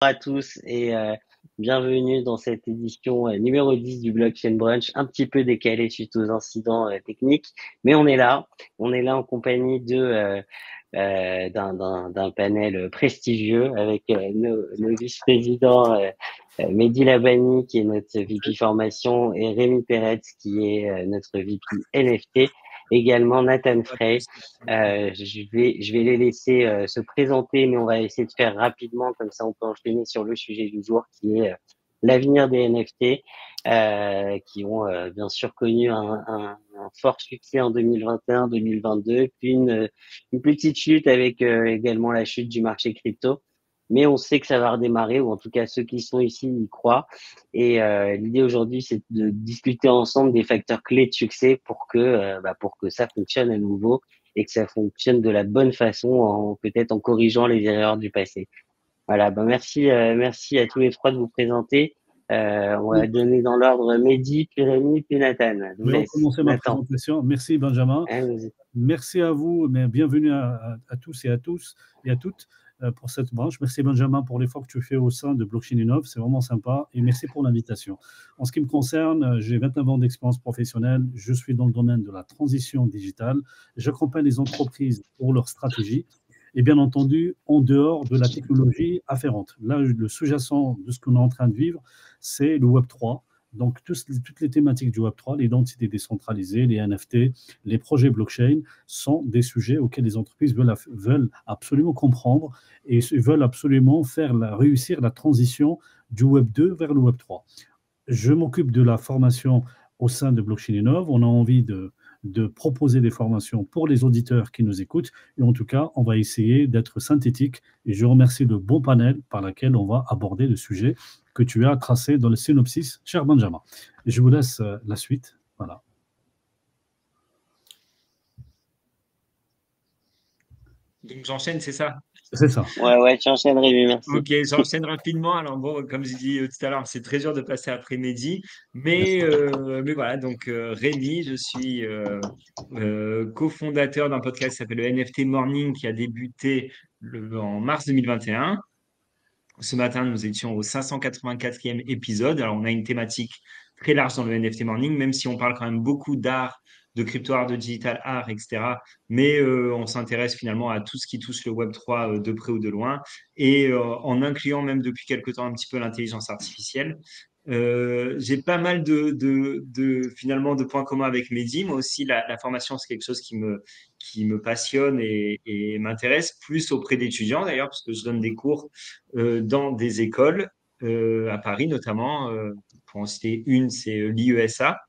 À tous et bienvenue dans cette édition numéro 10 du Blockchain Brunch, un petit peu décalé suite aux incidents techniques, mais on est là en compagnie d'un panel prestigieux avec nos vice-présidents Mehdi Labani qui est notre VP formation et Rémi Peretz qui est notre VP NFT, également Nathan À Frey. tous. Je vais les laisser se présenter, mais on va essayer de faire rapidement, comme ça on peut enchaîner sur le sujet du jour qui est l'avenir des NFT, qui ont bien sûr connu un fort succès en 2021-2022, puis une petite chute avec également la chute du marché crypto. Mais on sait que ça va redémarrer, ou en tout cas ceux qui sont ici y croient. Et l'idée aujourd'hui, c'est de discuter ensemble des facteurs clés de succès pour que ça fonctionne à nouveau et que ça fonctionne de la bonne façon, peut-être en corrigeant les erreurs du passé. Voilà, merci à tous les trois de vous présenter. On va Oui, donner dans l'ordre Mehdi, puis Rémi, puis Nathan. Je je vous vais laisse. recommencer ma Nathan. présentation. Merci Benjamin. Allez-y. Merci à vous, mais bienvenue à tous et à tous et à toutes pour cette branche. Merci Benjamin pour l'effort que tu fais au sein de Blockchain Innov, c'est vraiment sympa et merci pour l'invitation. En ce qui me concerne, j'ai 29 ans d'expérience professionnelle, je suis dans le domaine de la transition digitale, j'accompagne les entreprises pour leur stratégie et bien entendu en dehors de la technologie afférente. Là, le sous-jacent de ce qu'on est en train de vivre, c'est le Web3. Donc, toutes les thématiques du Web3, l'identité décentralisée, les NFT, les projets blockchain sont des sujets auxquels les entreprises veulent absolument comprendre et veulent absolument réussir la transition du Web 2 vers le Web 3. Je m'occupe de la formation au sein de Blockchain Innov. On a envie de proposer des formations pour les auditeurs qui nous écoutent. Et en tout cas, on va essayer d'être synthétique. Et je remercie le bon panel par lequel on va aborder le sujet que tu as tracé dans le synopsis, cher Benjamin. Et je vous laisse la suite. Voilà. Donc j'enchaîne, c'est ça? C'est ça. Ouais, tu enchaînes, Rémi, merci. Ok, j'enchaîne rapidement. Alors bon, comme j'ai dit tout à l'heure, c'est très dur de passer après-midi, Merci. mais voilà. Donc Rémi, je suis cofondateur d'un podcast qui s'appelle le NFT Morning qui a débuté en mars 2021. Ce matin, nous étions au 584e épisode. Alors, on a une thématique très large dans le NFT Morning, même si on parle quand même beaucoup d'art, de crypto art, de digital art, etc. Mais on s'intéresse finalement à tout ce qui touche le Web3 de près ou de loin, et en incluant même depuis quelque temps un petit peu l'intelligence artificielle. J'ai pas mal finalement de points communs avec Mehdi. Moi aussi, la formation, c'est quelque chose qui me passionne et m'intéresse, plus auprès d'étudiants d'ailleurs, parce que je donne des cours dans des écoles, à Paris notamment. Pour en citer une, c'est l'IESA.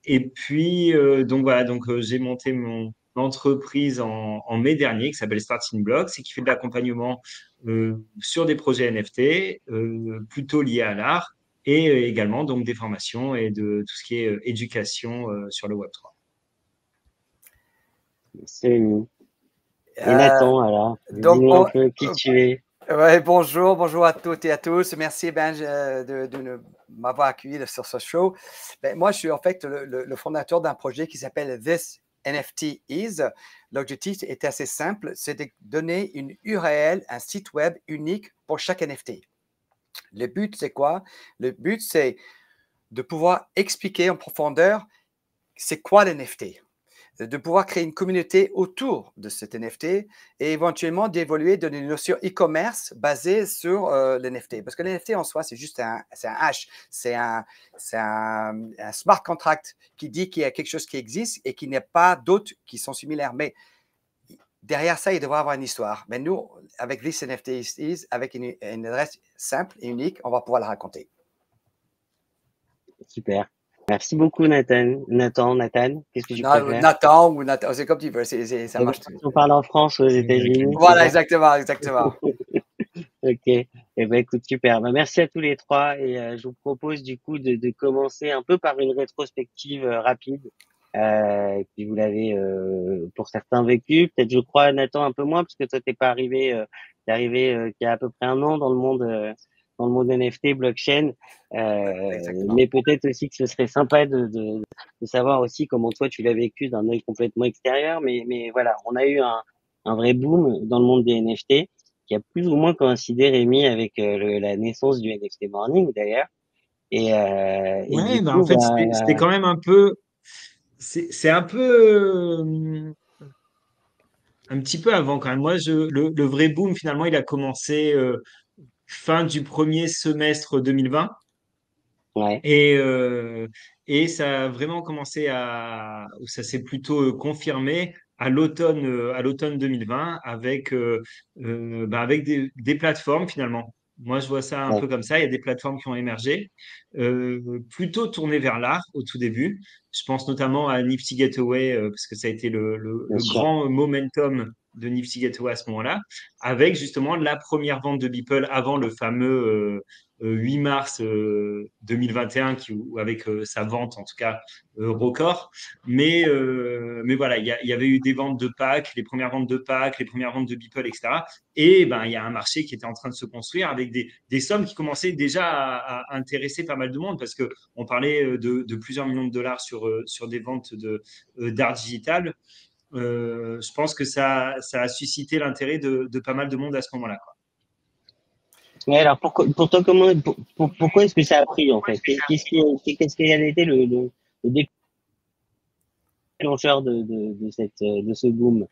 Et puis, donc voilà, j'ai monté mon entreprise en mai dernier qui s'appelle Starting Blocks et qui fait de l'accompagnement sur des projets NFT plutôt liés à l'art et également donc des formations et de tout ce qui est éducation sur le Web3. Merci, Rémi. Et Euh, Nathan, alors, donc, dis-nous un peu qui tu es. ouais, bonjour à toutes et à tous. Merci Benj m'avoir accueilli sur ce show. Ben, moi, je suis en fait le fondateur d'un projet qui s'appelle This NFT Is. L'objectif est assez simple, c'est de donner une URL, un site web unique pour chaque NFT. Le but, c'est quoi? Le but, c'est de pouvoir expliquer en profondeur c'est quoi l'NFT, de pouvoir créer une communauté autour de cet NFT et éventuellement d'évoluer dans une notion e-commerce basée sur l'NFT. Parce que l'NFT en soi, c'est juste un hash, c'est un smart contract qui dit qu'il y a quelque chose qui existe et qu'il n'y a pas d'autres qui sont similaires. Mais derrière ça, il devrait avoir une histoire. Mais nous, avec this NFT, avec une adresse simple et unique, on va pouvoir la raconter. Super. Merci beaucoup, Nathan. Nathan, qu'est-ce que tu préfères? Nathan ou Nathan, c'est comme tu veux, ça marche. On parle en France ou aux États-Unis, c'est Voilà, ça? exactement. Ok. Eh ben, écoute, super. Ben, merci à tous les trois et je vous propose du coup de commencer un peu par une rétrospective rapide. Puis vous l'avez pour certains vécu, peut-être je crois Nathan un peu moins parce que toi t'es arrivé il y a à peu près un an dans le monde NFT blockchain. Exactement. Mais peut-être aussi que ce serait sympa de savoir aussi comment toi tu l'as vécu d'un œil complètement extérieur. Mais voilà, on a eu un vrai boom dans le monde des NFT qui a plus ou moins coïncidé, Rémi, avec la naissance du NFT Morning d'ailleurs. Et Ouais, du bah, en coup, fait, c'était quand même un peu. C'est un peu. Un petit peu avant quand même. Moi, le vrai boom, finalement, il a commencé fin du premier semestre 2020. ouais, Et, euh, et ça a vraiment commencé ça s'est plutôt confirmé à l'automne 2020 avec des plateformes finalement. Moi, je vois ça un ouais, peu comme ça. Il y a des plateformes qui ont émergé, plutôt tournées vers l'art au tout début. Je pense notamment à Nifty Gateway, parce que ça a été bien le sûr. grand momentum de Nifty Gateway à ce moment-là, avec justement la première vente de Beeple avant le fameux 8 mars 2021, avec sa vente en tout cas record. Mais voilà, il y avait eu des ventes de packs, les premières ventes de packs, les premières ventes de Beeple, etc. Et ben, il y a un marché qui était en train de se construire avec des sommes qui commençaient déjà à intéresser pas mal de monde parce qu'on parlait de plusieurs millions de dollars sur des ventes d'art digital. Je pense que ça a suscité l'intérêt de pas mal de monde à ce moment-là. Mais alors, pour toi, pourquoi est-ce que ça a pris en fait? Qu'est-ce qui a été le déclencheur de ce boom?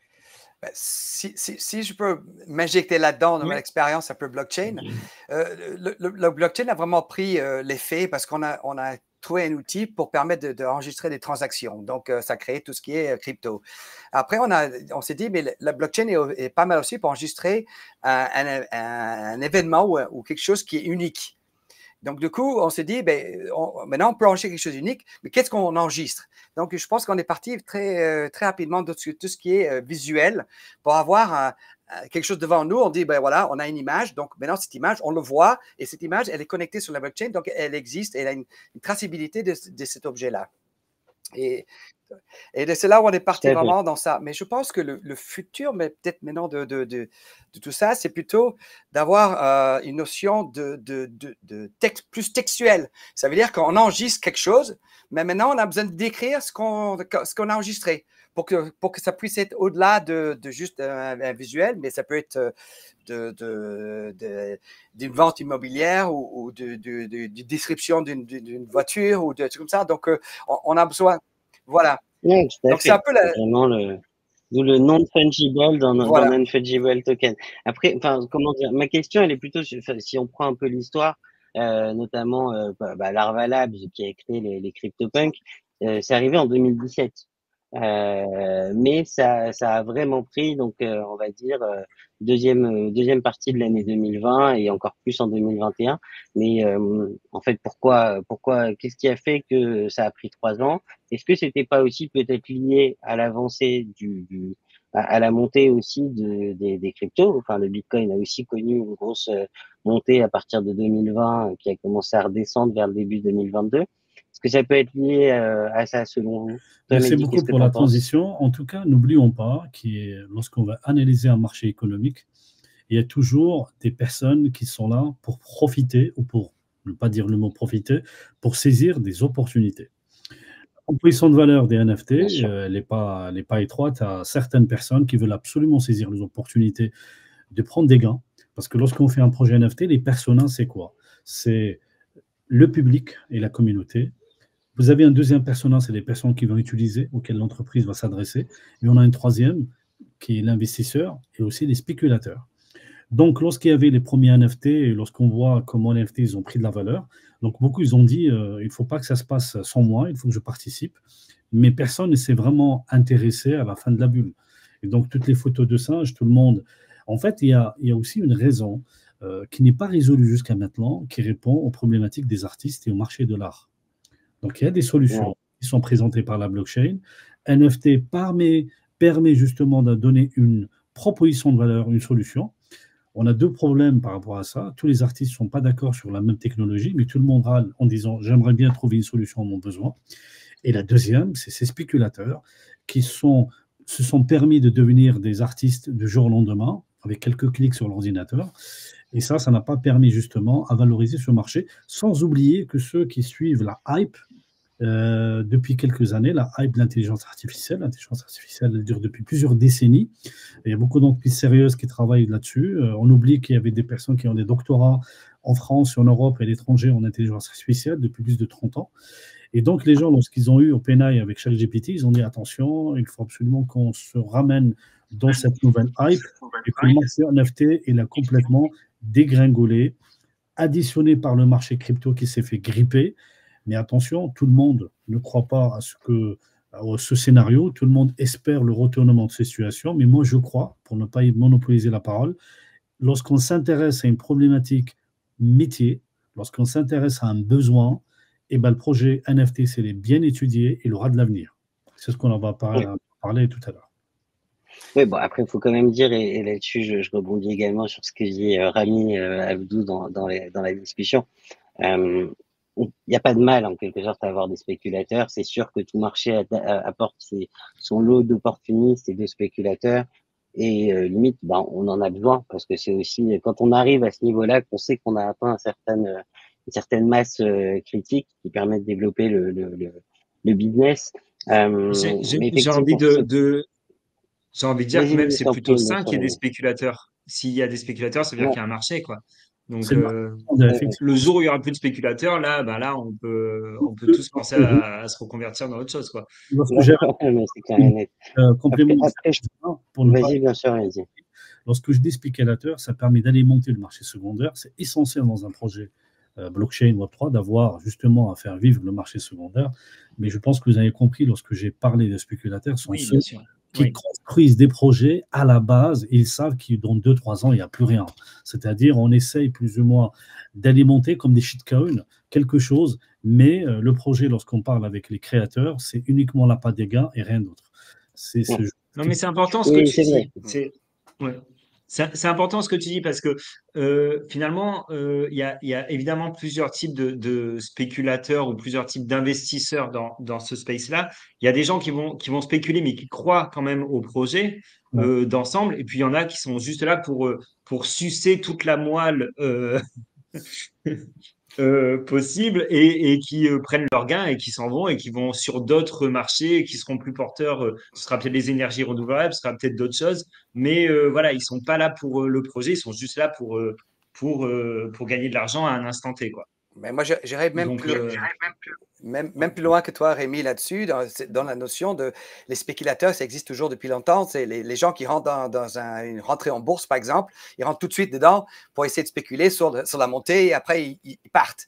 Ben, si je peux m'injecter là-dedans dans mon Oui. expérience un peu blockchain, le blockchain a vraiment pris l'effet parce qu'on a trouvé un outil pour permettre d'enregistrer des transactions. Donc, ça crée tout ce qui est crypto. Après, on s'est dit, mais la blockchain est pas mal aussi pour enregistrer un événement ou quelque chose qui est unique. Donc, du coup, on s'est dit, maintenant, on peut enregistrer quelque chose d'unique, mais qu'est-ce qu'on enregistre? Donc, je pense qu'on est parti très rapidement de tout ce qui est visuel pour avoir quelque chose devant nous. On dit, ben voilà, on a une image. Donc, maintenant, cette image, on le voit et cette image, elle est connectée sur la blockchain. Donc, elle existe et elle a une traçabilité de cet objet-là. Et c'est là où on est parti vraiment dans ça. Mais je pense que le futur, mais peut-être maintenant de tout ça, c'est plutôt d'avoir une notion de texte plus textuel. Ça veut dire qu'on enregistre quelque chose, mais maintenant, on a besoin de décrire ce qu'on a enregistré pour que ça puisse être au-delà de juste un visuel, mais ça peut être d'une vente immobilière ou de description d'une voiture ou de trucs comme ça. Donc, on a besoin. Voilà. Oui, tout à Donc, c'est fait. un peu la. C'est vraiment d'où le non-fungible dans Voilà. non-fungible token. Après, enfin, comment dire, ma question, elle est plutôt, si on prend un peu l'histoire, notamment Larva Labs qui a créé les CryptoPunks, c'est arrivé en 2017. Mais ça a vraiment pris, donc on va dire deuxième partie de l'année 2020 et encore plus en 2021. Mais en fait, qu'est-ce qui a fait que ça a pris 3 ans? Est-ce que c'était pas aussi peut-être lié à l'avancée à la montée aussi des cryptos? Enfin, le Bitcoin a aussi connu une grosse montée à partir de 2020 qui a commencé à redescendre vers le début 2022. Est-ce que ça peut être lié à ça selon vous? Merci beaucoup pour la transition. En tout cas, n'oublions pas que lorsqu'on va analyser un marché économique, il y a toujours des personnes qui sont là pour profiter, ou pour ne pas dire le mot profiter, pour saisir des opportunités. La proposition de valeur des NFT, elle n'est pas étroite à certaines personnes qui veulent absolument saisir les opportunités de prendre des gains. Parce que lorsqu'on fait un projet NFT, les personas, c'est quoi? C'est le public et la communauté. Vous avez un deuxième persona, c'est les personnes qui vont utiliser, auxquelles l'entreprise va s'adresser. Et on a un troisième, qui est l'investisseur et aussi les spéculateurs. Donc, lorsqu'il y avait les premiers NFT, et lorsqu'on voit comment les NFT ils ont pris de la valeur, donc beaucoup ils ont dit il ne faut pas que ça se passe sans moi, il faut que je participe. Mais personne ne s'est vraiment intéressé à la fin de la bulle. Et donc, toutes les photos de singes, tout le monde. En fait, il y a aussi une raison qui n'est pas résolue jusqu'à maintenant, qui répond aux problématiques des artistes et au marché de l'art. Donc, il y a des solutions qui sont présentées par la blockchain. NFT permet justement de donner une proposition de valeur, une solution. On a deux problèmes par rapport à ça. Tous les artistes ne sont pas d'accord sur la même technologie, mais tout le monde râle en disant « j'aimerais bien trouver une solution à mon besoin ». Et la deuxième, c'est ces spéculateurs qui se sont permis de devenir des artistes du jour au lendemain, avec quelques clics sur l'ordinateur. Et ça n'a pas permis justement à valoriser ce marché, sans oublier que ceux qui suivent la hype Depuis quelques années, la hype de l'intelligence artificielle, elle dure depuis plusieurs décennies. Il y a beaucoup d'entreprises sérieuses qui travaillent là-dessus. On oublie qu'il y avait des personnes qui ont des doctorats en France, en Europe et à l'étranger en intelligence artificielle depuis plus de 30 ans. Et donc, les gens, lorsqu'ils ont eu OpenAI avec ChatGPT, ils ont dit attention, il faut absolument qu'on se ramène dans cette nouvelle hype et que le marché NFT, il a complètement dégringolé, additionné par le marché crypto qui s'est fait gripper. Mais attention, tout le monde ne croit pas à ce scénario, tout le monde espère le retournement de cette situation, mais moi je crois, pour ne pas monopoliser la parole, lorsqu'on s'intéresse à une problématique métier, lorsqu'on s'intéresse à un besoin, eh ben, le projet NFT, c'est bien étudié et il aura de l'avenir. C'est ce qu'on va parler tout à l'heure. Oui, bon, après, il faut quand même dire, et là-dessus, je rebondis également sur ce que dit Rami Abdou dans la discussion. Il n'y a pas de mal, en quelque sorte, à avoir des spéculateurs. C'est sûr que tout marché apporte son lot d'opportunistes et de spéculateurs. Et limite, ben, on en a besoin, parce que c'est aussi, quand on arrive à ce niveau-là, qu'on sait qu'on a atteint une certaine masse critique qui permet de développer le business. J'ai envie j'ai envie de dire que même c'est plutôt sain qu'il y ait des spéculateurs. S'il y a des spéculateurs, ça veut dire qu'il y a un marché, quoi. Donc, le jour où il y aura plus de spéculateurs, là, ben là, on peut tous penser à se reconvertir dans autre chose, quoi. Vas-y, bien sûr, vas-y. Lorsque je dis spéculateur, ça permet d'alimenter le marché secondaire. C'est essentiel dans un projet blockchain Web3 d'avoir justement à faire vivre le marché secondaire. Mais je pense que vous avez compris, lorsque j'ai parlé de spéculateurs, sont ceux qui construisent des projets à la base et ils savent que dans 2-3 ans, il n'y a plus rien. C'est-à-dire, on essaye plus ou moins d'alimenter comme des shitcoins quelque chose, mais le projet, lorsqu'on parle avec les créateurs, c'est uniquement l'appât des gains et rien d'autre. Non, mais c'est important ce que tu dis. C'est important ce que tu dis parce que finalement, il y a évidemment plusieurs types de spéculateurs ou plusieurs types d'investisseurs dans ce space-là. Il y a des gens qui vont spéculer mais qui croient quand même au projet d'ensemble. Et puis il y en a qui sont juste là pour sucer toute la moelle possible et qui prennent leurs gains et qui s'en vont et qui vont sur d'autres marchés qui seront plus porteurs. Ce sera peut-être les énergies renouvelables, ce sera peut-être d'autres choses, mais voilà, ils sont pas là pour le projet, ils sont juste là pour gagner de l'argent à un instant T, quoi. Mais moi, j'irais même plus loin que toi, Rémi, là-dessus, dans la notion de les spéculateurs, ça existe toujours depuis longtemps. C'est les gens qui rentrent dans une rentrée en bourse, par exemple, ils rentrent tout de suite dedans pour essayer de spéculer sur la montée et après, ils partent.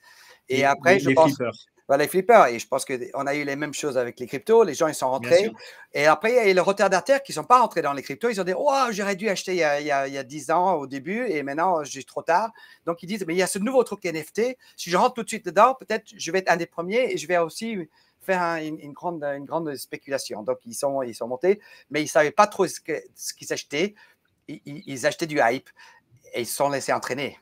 Et après, je pense. Flippers. Voilà, les flippers. Et je pense qu'on a eu les mêmes choses avec les cryptos. Les gens, ils sont rentrés. Et après, il y a les retardataires qui ne sont pas rentrés dans les cryptos. Ils ont dit, oh, j'aurais dû acheter il y a 10 ans au début et maintenant, j'ai trop tard. Donc, ils disent, mais il y a ce nouveau truc NFT. Si je rentre tout de suite dedans, peut-être je vais être un des premiers et je vais aussi faire une grande spéculation. Donc, ils sont montés, mais ils ne savaient pas trop ce qu'ils achetaient. Ils achetaient du hype et ils se sont laissés entraîner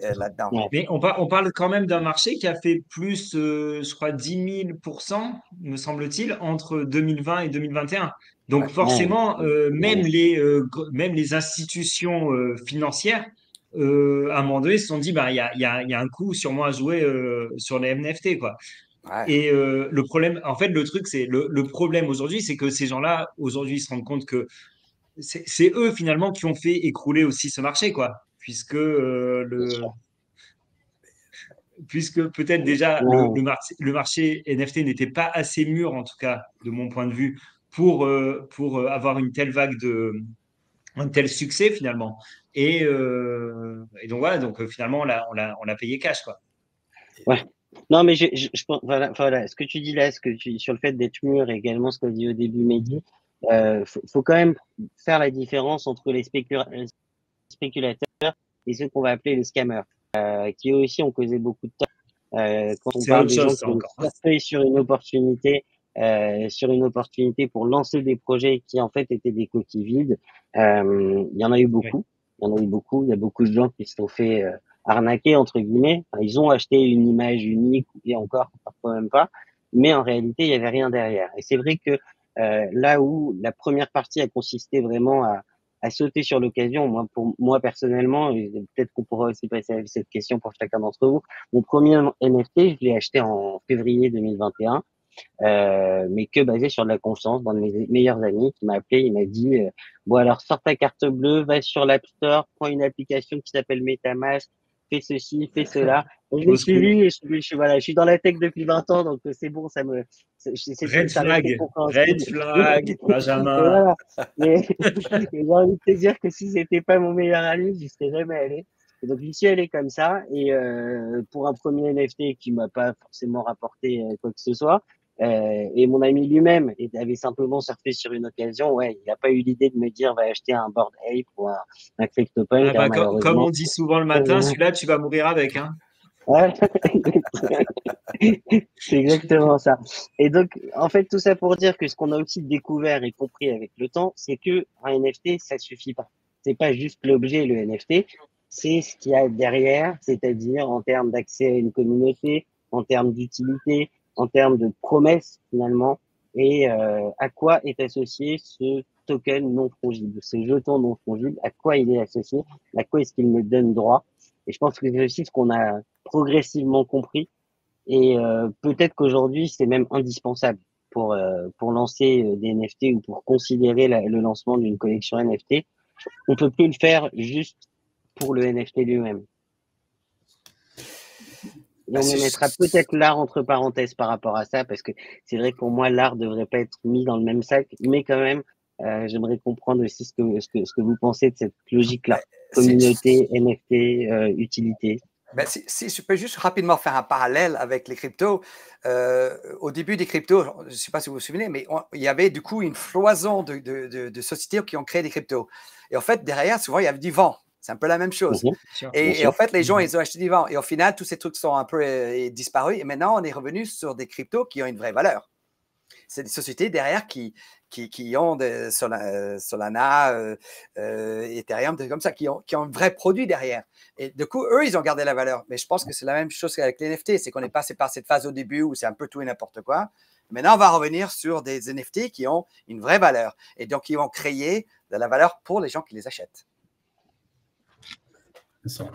là-dedans. Mais on parle quand même d'un marché qui a fait plus, je crois, 10 000%, me semble-t-il, entre 2020 et 2021. Donc forcément, même les institutions financières, à un moment donné, se sont dit, bah, il y a un coup sur moi à jouer sur les NFT, quoi. Ouais. Et le problème, en fait, le truc, c'est le problème aujourd'hui, c'est que ces gens-là, aujourd'hui, ils se rendent compte que c'est eux finalement qui ont fait écrouler aussi ce marché, quoi. Puisque peut-être déjà le marché NFT n'était pas assez mûr, en tout cas de mon point de vue, pour avoir une telle vague un tel succès finalement. Et donc voilà, donc finalement on l'a payé cash, quoi. Ouais. Non, mais je pense, voilà, ce que tu dis là, sur le fait d'être mûr et également ce qu'a dit au début Mehdi, faut quand même faire la différence entre les spéculateurs et ceux qu'on va appeler les scammers, qui eux aussi ont causé beaucoup de temps. Quand on parle des gens qui ont surfé sur une opportunité pour lancer des projets qui en fait étaient des coquilles vides, il y en a eu beaucoup. Il y a beaucoup de gens qui se sont fait arnaquer entre guillemets. Enfin, ils ont acheté une image unique et encore parfois même pas, mais en réalité il y avait rien derrière. Et c'est vrai que là où la première partie a consisté vraiment à sauter sur l'occasion, pour moi personnellement, et peut-être qu'on pourra aussi passer à cette question pour chacun d'entre vous. Mon premier NFT, je l'ai acheté en février 2021. mais que basé sur de la confiance dans de mes meilleurs amis qui m'a appelé, il m'a dit bon alors sors ta carte bleue, va sur l'App Store, prends une application qui s'appelle MetaMask, fais ceci, fais cela. Donc, je l'ai suivi et voilà, je suis dans la tech depuis 20 ans, donc c'est bon, ça Red ça flag, restait compréhensible. red flag, Benjamin. Voilà. Mais j'ai envie de te dire que si c'était pas mon meilleur ami, j'y serais jamais allé. Et donc j'y suis allé comme ça, et pour un premier NFT qui m'a pas forcément rapporté quoi que ce soit, et mon ami lui-même avait simplement surfé sur une occasion, ouais, il n'a pas eu l'idée de me dire va acheter un Bored Ape ou un CryptoPunk, Ah bah, malheureusement. comme on dit souvent le matin, celui-là, tu vas mourir avec. Hein. Ouais, c'est exactement ça. Et donc, en fait, tout ça pour dire que ce qu'on a aussi découvert et compris avec le temps, c'est que un NFT, ça suffit pas. C'est pas juste l'objet, le NFT, c'est ce qu'il y a derrière, c'est-à-dire en termes d'accès à une communauté, en termes d'utilité, en termes de promesses finalement, et à quoi est associé ce token non fongible, ce jeton non fongible, à quoi il est associé, à quoi est-ce qu'il me donne droit. Et je pense que c'est aussi ce qu'on a progressivement compris. Et peut-être qu'aujourd'hui, c'est même indispensable pour lancer des NFT ou pour considérer le lancement d'une collection NFT. On peut plus le faire juste pour le NFT lui-même. Et on me mettra peut-être l'art entre parenthèses par rapport à ça, parce que c'est vrai que pour moi, l'art devrait pas être mis dans le même sac, mais quand même, j'aimerais comprendre aussi ce que vous pensez de cette logique-là. Communauté, NFT, utilité. Ben, si je peux juste rapidement faire un parallèle avec les cryptos, au début des cryptos, je ne sais pas si vous vous souvenez, mais il y avait du coup une floison de sociétés qui ont créé des cryptos. Et en fait, derrière, souvent, il y avait du vent. C'est un peu la même chose. Et en fait, les gens, ils ont acheté du vent. Et au final, tous ces trucs sont un peu disparus. Et maintenant, on est revenu sur des cryptos qui ont une vraie valeur. C'est des sociétés derrière qui ont Solana, Ethereum, comme ça, qui ont un vrai produit derrière. Et du coup, eux, ils ont gardé la valeur. Mais je pense que c'est la même chose qu'avec les NFT. C'est qu'on est passé par cette phase au début où c'est un peu tout et n'importe quoi. Maintenant, on va revenir sur des NFT qui ont une vraie valeur. Et donc, qui vont créer de la valeur pour les gens qui les achètent. Ça. Ouais.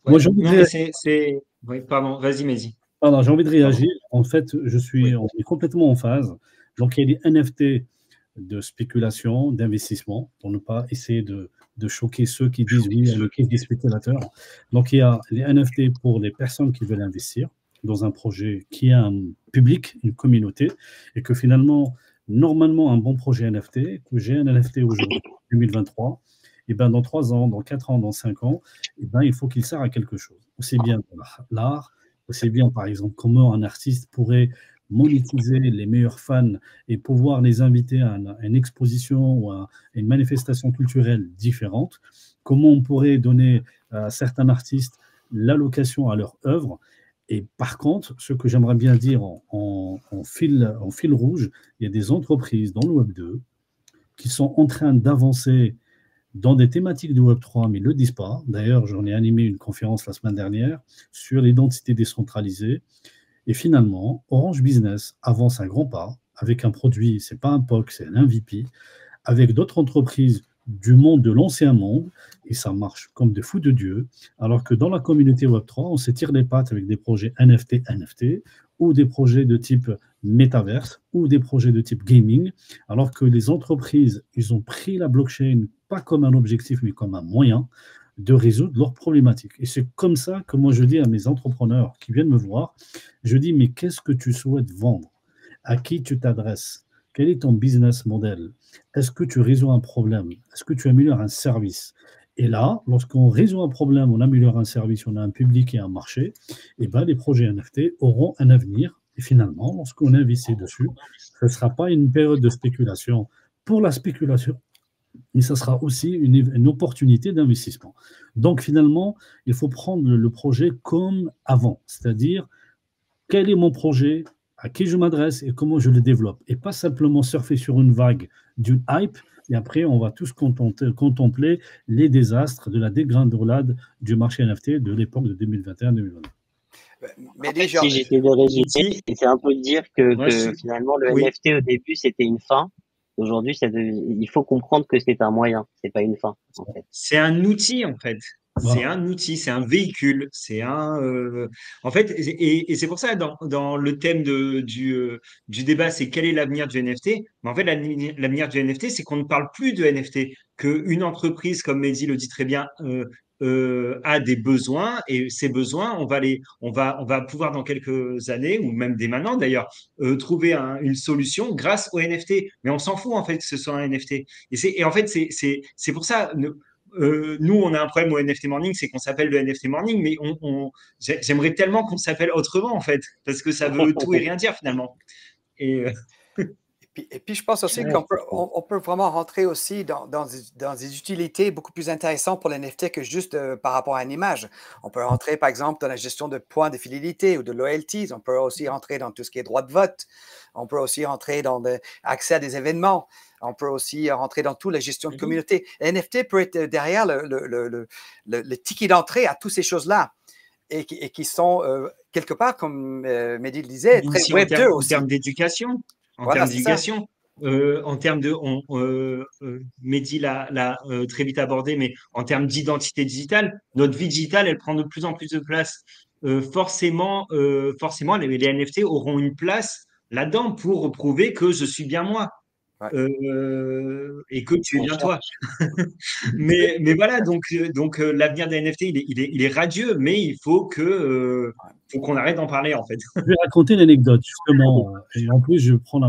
Moi, j'ai envie de... Oui, pardon, vas-y, Mézi. Alors, j'ai envie de réagir. En fait, on est complètement en phase. Donc, il y a des NFT de spéculation, d'investissement, pour ne pas essayer de choquer ceux qui disent oui, il y a des spéculateurs. Donc, il y a les NFT pour les personnes qui veulent investir dans un projet qui a un public, une communauté, et que finalement, normalement, un bon projet NFT, que j'ai un NFT aujourd'hui, 2023, et ben dans 3 ans, dans 4 ans, dans 5 ans, et ben il faut qu'il sert à quelque chose. Aussi bien pour l'art, aussi bien, par exemple, comment un artiste pourrait monétiser les meilleurs fans et pouvoir les inviter à une exposition ou à une manifestation culturelle différente, comment on pourrait donner à certains artistes l'allocation à leur œuvre. Et par contre, ce que j'aimerais bien dire en fil rouge, il y a des entreprises dans le Web 2 qui sont en train d'avancer dans des thématiques du Web3, mais ils ne le disent pas. D'ailleurs, j'en ai animé une conférence la semaine dernière sur l'identité décentralisée. Et finalement, Orange Business avance un grand pas avec un produit, ce n'est pas un POC, c'est un MVP, avec d'autres entreprises du monde, de l'ancien monde, et ça marche comme des fous de Dieu, alors que dans la communauté Web3, on se tire les pattes avec des projets NFT, ou des projets de type métaverse, ou des projets de type gaming, alors que les entreprises, ils ont pris la blockchain pas comme un objectif, mais comme un moyen de résoudre leurs problématiques. Et c'est comme ça que moi je dis à mes entrepreneurs qui viennent me voir, je dis, mais qu'est-ce que tu souhaites vendre? À qui tu t'adresses? Quel est ton business model? Est-ce que tu résous un problème? Est-ce que tu améliores un service? Et là, lorsqu'on résout un problème, on améliore un service, on a un public et un marché, et ben les projets NFT auront un avenir. Et finalement, lorsqu'on investit dessus, ce ne sera pas une période de spéculation pour la spéculation, mais ça sera aussi une opportunité d'investissement. Donc finalement, il faut prendre le projet comme avant, c'est-à-dire quel est mon projet, à qui je m'adresse et comment je le développe. Et pas simplement surfer sur une vague d'une hype, et après on va tous contempler les désastres de la dégringolade du marché NFT de l'époque de 2021-2022. Mais déjà, si j'étais de résumer, c'est un peu dire que finalement le NFT au début c'était une fin. Aujourd'hui, il faut comprendre que c'est un moyen, c'est pas une fin. En fait. C'est un outil en fait. C'est un outil, c'est un véhicule, c'est en fait, et c'est pour ça, dans le thème du débat, c'est quel est l'avenir du NFT? Mais en fait, l'avenir du NFT, c'est qu'on ne parle plus de NFT, qu'une entreprise, comme Mehdi le dit très bien, a des besoins, et ces besoins, on va pouvoir dans quelques années, ou même dès maintenant d'ailleurs, trouver une solution grâce au NFT. Mais on s'en fout en fait que ce soit un NFT. Et en fait, c'est pour ça. Nous, on a un problème au NFT Morning, c'est qu'on s'appelle le NFT Morning, mais j'aimerais tellement qu'on s'appelle autrement, en fait, parce que ça veut tout et rien dire, finalement. Et, Et puis, je pense aussi qu'on peut, on peut vraiment rentrer aussi dans des utilités beaucoup plus intéressantes pour l'NFT que juste par rapport à une image. On peut rentrer, par exemple, dans la gestion de points de fidélité ou de loyalties. On peut aussi rentrer dans tout ce qui est droit de vote. On peut aussi rentrer dans l'accès à des événements. On peut aussi rentrer dans toute la gestion de communauté. NFT peut être derrière le ticket d'entrée à toutes ces choses-là et qui sont quelque part, comme Mehdi le disait, très Web 2 aussi. En termes d'éducation. Voilà, En termes de, Mehdi l'a très vite abordé, mais en termes d'identité digitale, notre vie digitale, elle prend de plus en plus de place. Forcément, les NFT auront une place là-dedans pour prouver que je suis bien moi. Ouais. Et que tu es bien toi. mais voilà, donc l'avenir des NFT, il est radieux, mais il faut qu'on arrête d'en parler, en fait. Je vais raconter une anecdote, justement. Et en plus, je prends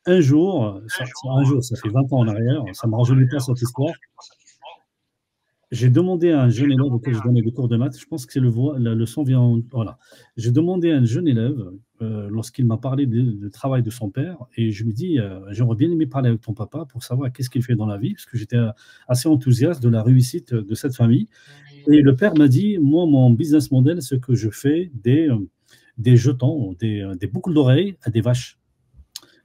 un jour, ça fait 20 ans en arrière, ça ne me rajeunit pas cette histoire. J'ai demandé à un jeune élève auquel je donnais des cours de maths, je pense que la leçon vient. Voilà. J'ai demandé à un jeune élève, lorsqu'il m'a parlé du travail de son père, et je me dis, j'aurais bien aimé parler avec ton papa pour savoir qu'est-ce qu'il fait dans la vie, parce que j'étais assez enthousiaste de la réussite de cette famille. Et le père m'a dit, moi, mon business model, c'est que je fais des jetons, des boucles d'oreilles à des vaches.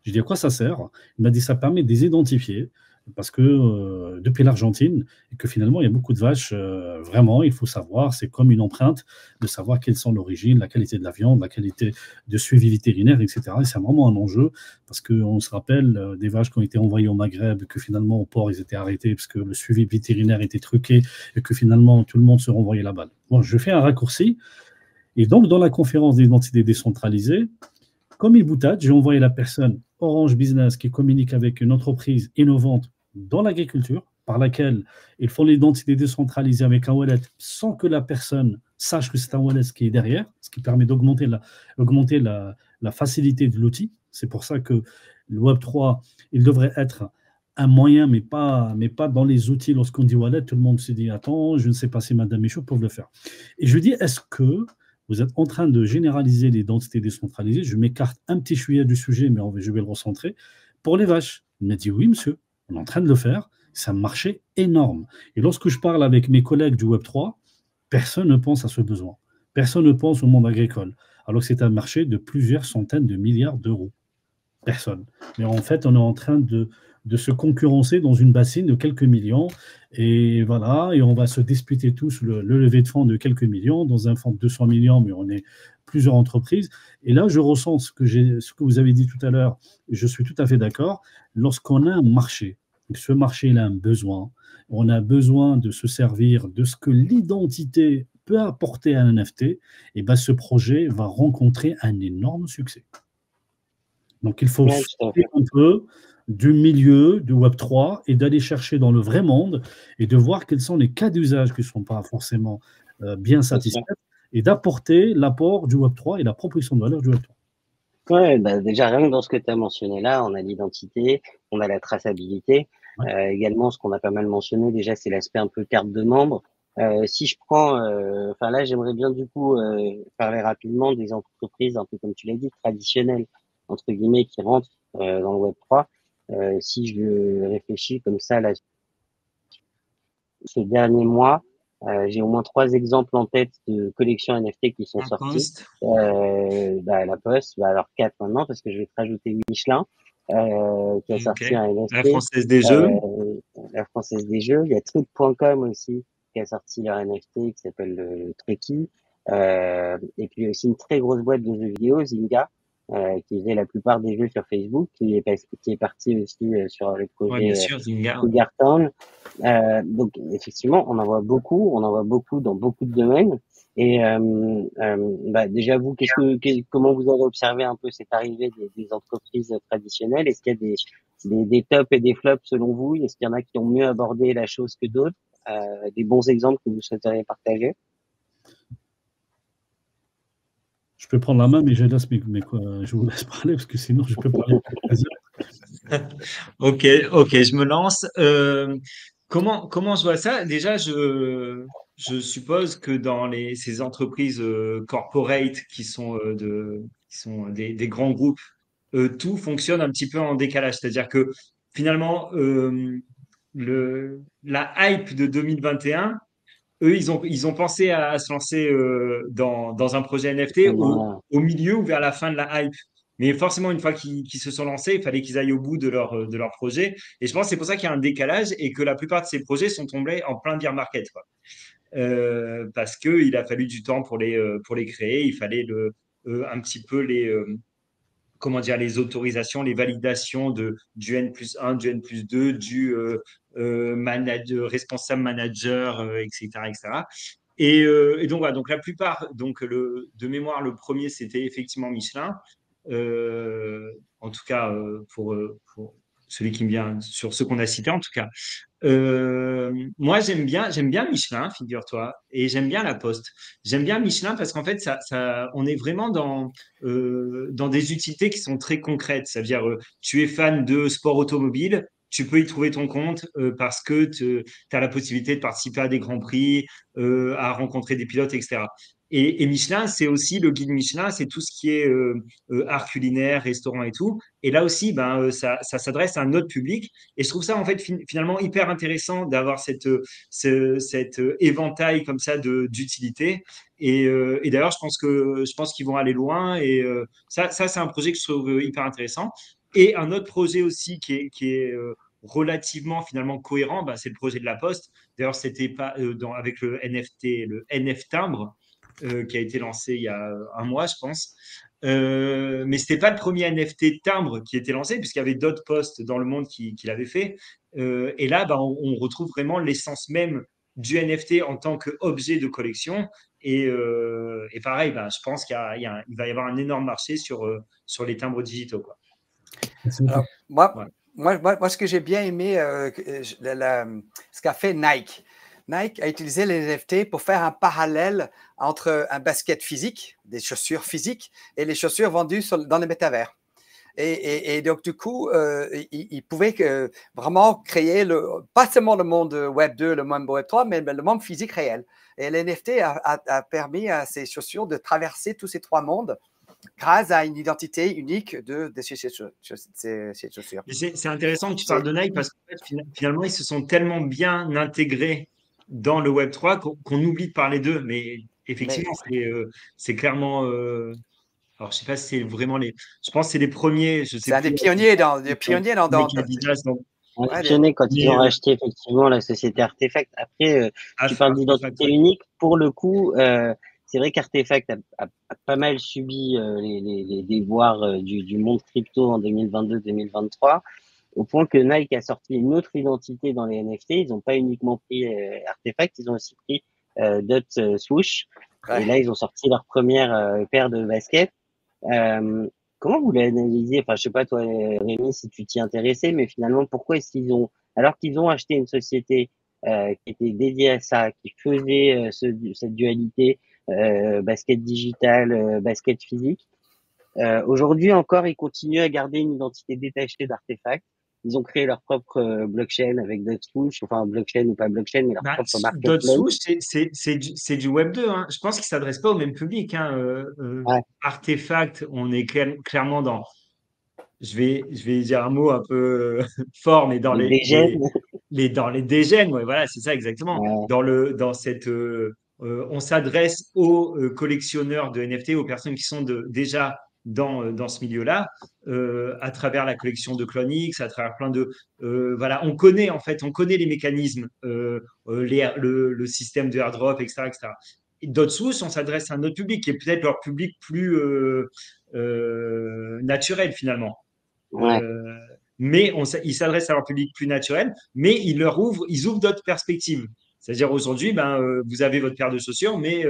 J'ai dit, à quoi ça sert? Il m'a dit, ça permet de les identifier parce que depuis l'Argentine, et que finalement, il y a beaucoup de vaches, vraiment, il faut savoir, c'est comme une empreinte, de savoir quelles sont l'origine, la qualité de la viande, la qualité de suivi vétérinaire, etc. Et c'est vraiment un enjeu, parce qu'on se rappelle des vaches qui ont été envoyées au Maghreb, que finalement, au port, ils étaient arrêtés, parce que le suivi vétérinaire était truqué, et que finalement, tout le monde se renvoyait la balle. Bon, je fais un raccourci, et donc, dans la conférence d'identité décentralisée, comme une boutade, j'ai envoyé la personne Orange Business qui communique avec une entreprise innovante dans l'agriculture, par laquelle ils font l'identité décentralisée avec un wallet sans que la personne sache que c'est un wallet qui est derrière, ce qui permet d'augmenter la facilité de l'outil. C'est pour ça que le Web3, il devrait être un moyen, mais pas dans les outils. Lorsqu'on dit wallet, tout le monde se dit, attends, je ne sais pas si Madame Michaud peut le faire. Et je lui dis, est-ce que vous êtes en train de généraliser l'identité décentralisée? Je m'écarte un petit chouïa du sujet, mais je vais le recentrer. Pour les vaches, il m'a dit, oui, monsieur, on est en train de le faire. C'est un marché énorme. Et lorsque je parle avec mes collègues du Web3, personne ne pense à ce besoin. Personne ne pense au monde agricole, alors que c'est un marché de plusieurs centaines de milliards d'euros. Personne. Mais en fait, on est en train de se concurrencer dans une bassine de quelques millions. Et voilà, et on va se disputer tous le lever de fonds de quelques millions, dans un fonds de 200 millions, mais on est plusieurs entreprises. Et là, je ressens ce que vous avez dit tout à l'heure, et je suis tout à fait d'accord. Lorsqu'on a un marché, ce marché a un besoin, on a besoin de se servir de ce que l'identité peut apporter à un NFT, et ben ce projet va rencontrer un énorme succès. Donc, il faut sortir un peu du milieu du Web3 et d'aller chercher dans le vrai monde et de voir quels sont les cas d'usage qui ne sont pas forcément bien satisfaits et d'apporter l'apport du Web3 et la proposition de valeur du Web3. Ouais, bah déjà, rien que dans ce que tu as mentionné là, on a l'identité, on a la traçabilité. Ouais. Également, ce qu'on a pas mal mentionné déjà, c'est l'aspect un peu carte de membre. Si je prends, enfin là, j'aimerais bien du coup parler rapidement des entreprises, un peu comme tu l'as dit, traditionnelles, entre guillemets, qui rentrent dans le Web3. Si je réfléchis comme ça, là, ces derniers mois, j'ai au moins 3 exemples en tête de collections NFT qui sont sorties. La Poste, alors 4 maintenant, parce que je vais te rajouter Michelin, qui a sorti un NFT. La Française des Jeux. La Française des Jeux. Il y a Truc.com aussi, qui a sorti leur NFT, qui s'appelle le Trucky. Et puis aussi une très grosse boîte de jeux vidéo, Zynga, qui faisait la plupart des vues sur Facebook, qui est parti aussi sur le Ouais, bien projet sûr, Zynga. Cougar Town. Donc effectivement, on en voit beaucoup dans beaucoup de domaines. Et déjà vous, comment vous avez observé un peu cette arrivée des entreprises traditionnelles? Est-ce qu'il y a des tops et des flops selon vous? Est-ce qu'il y en a qui ont mieux abordé la chose que d'autres? Des bons exemples que vous souhaiteriez partager? Je peux prendre la main, mais je vous laisse parler parce que sinon je peux parler pendant 13 heures. Ok, je me lance. Comment je vois ça? Déjà, je suppose que dans ces entreprises corporate qui sont des grands groupes, tout fonctionne un petit peu en décalage. C'est-à-dire que finalement, la hype de 2021, eux, ils ont pensé à se lancer dans un projet NFT Voilà. au milieu ou vers la fin de la hype. Mais forcément, une fois qu'ils se sont lancés, il fallait qu'ils aillent au bout de leur projet. Et je pense que c'est pour ça qu'il y a un décalage et que la plupart de ces projets sont tombés en plein bear market, quoi. Parce qu'il a fallu du temps pour les créer. Il fallait un petit peu comment dire, les autorisations, les validations du N+1, du N+2, responsable manager, etc., etc. Et donc, voilà, donc la plupart, de mémoire, le premier, c'était effectivement Michelin. En tout cas, pour celui qui me vient sur ce qu'on a cité, en tout cas. Moi, j'aime bien Michelin, figure-toi, et j'aime bien La Poste. J'aime bien Michelin parce qu'en fait, on est vraiment dans des utilités qui sont très concrètes. C'est-à-dire, tu es fan de sport automobile, tu peux y trouver ton compte parce que tu as la possibilité de participer à des grands prix, à rencontrer des pilotes, etc. Et Michelin, c'est aussi le guide Michelin, c'est tout ce qui est art culinaire, restaurant et tout. Et là aussi, ça s'adresse à un autre public. Et je trouve ça en fait finalement hyper intéressant d'avoir cet éventail comme ça d'utilité. Et d'ailleurs, je pense qu'ils vont aller loin. Et ça c'est un projet que je trouve hyper intéressant. Et un autre projet aussi qui est relativement finalement cohérent, c'est le projet de La Poste. D'ailleurs, c'était pas avec le NFT, le NF timbre qui a été lancé il y a un mois, je pense. Mais ce n'était pas le premier NFT timbre qui était lancé, puisqu'il y avait d'autres postes dans le monde qui l'avaient fait. Et là, on retrouve vraiment l'essence même du NFT en tant qu'objet de collection. Et pareil, je pense qu'il va y avoir un énorme marché sur les timbres digitaux, quoi. Alors, Voilà. moi, ce que j'ai bien aimé, ce qu'a fait Nike. Nike a utilisé les NFT pour faire un parallèle entre un basket physique, des chaussures physiques, et les chaussures vendues dans les métavers. Et donc, du coup, il pouvait vraiment créer pas seulement le monde Web 2, le monde Web 3, mais le monde physique réel. Et l'NFT a permis à ces chaussures de traverser tous ces trois mondes grâce à une identité unique de ces chaussures. C'est intéressant que tu parles de Nike parce qu'en fait, finalement, ils se sont tellement bien intégrés dans le Web3 qu'on oublie de parler d'eux. Mais effectivement, c'est clairement. Alors, je sais pas si c'est vraiment les. Je pense que c'est les premiers. Je sais c'est un plus, des pionniers dans. On est pionniers quand ils ont racheté effectivement la société Artefact. Après, tu parles d'identité unique. Pour le coup, c'est vrai qu'Artefact a pas mal subi les déboires du monde crypto en 2022-2023, au point que Nike a sorti une autre identité dans les NFT. Ils n'ont pas uniquement pris Artefact, ils ont aussi pris Swoosh. Ouais. Et là, ils ont sorti leur première paire de baskets. Comment vous l'analysez? Enfin, je sais pas toi, Rémi, si tu t'y intéressais, mais finalement, pourquoi est-ce qu'ils ont, alors qu'ils ont acheté une société qui était dédiée à ça, qui faisait cette dualité basket digital, basket physique, aujourd'hui encore, ils continuent à garder une identité détachée d'Artefact. Ils ont créé leur propre blockchain avec Dotsush, enfin blockchain ou pas blockchain, mais leur propre marketplace. Dotsush, c'est du Web 2. Hein. Je pense qu'ils ne s'adressent pas au même public. Hein. Ouais. Artefact, on est clairement dans. Je vais dire un mot un peu fort, mais dans dans les dégènes. Ouais, voilà, c'est ça exactement. Ouais. On s'adresse aux collectionneurs de NFT, aux personnes qui sont déjà dans ce milieu-là, à travers la collection de CloneX, à travers plein de voilà, on connaît les mécanismes, le système de airdrop, etc., etc. Dotsus, on s'adresse à un autre public qui est peut-être leur public plus naturel finalement. Ouais. Mais ils s'adressent à leur public plus naturel, mais ils ouvrent d'autres perspectives. C'est-à-dire aujourd'hui, vous avez votre paire de chaussures, mais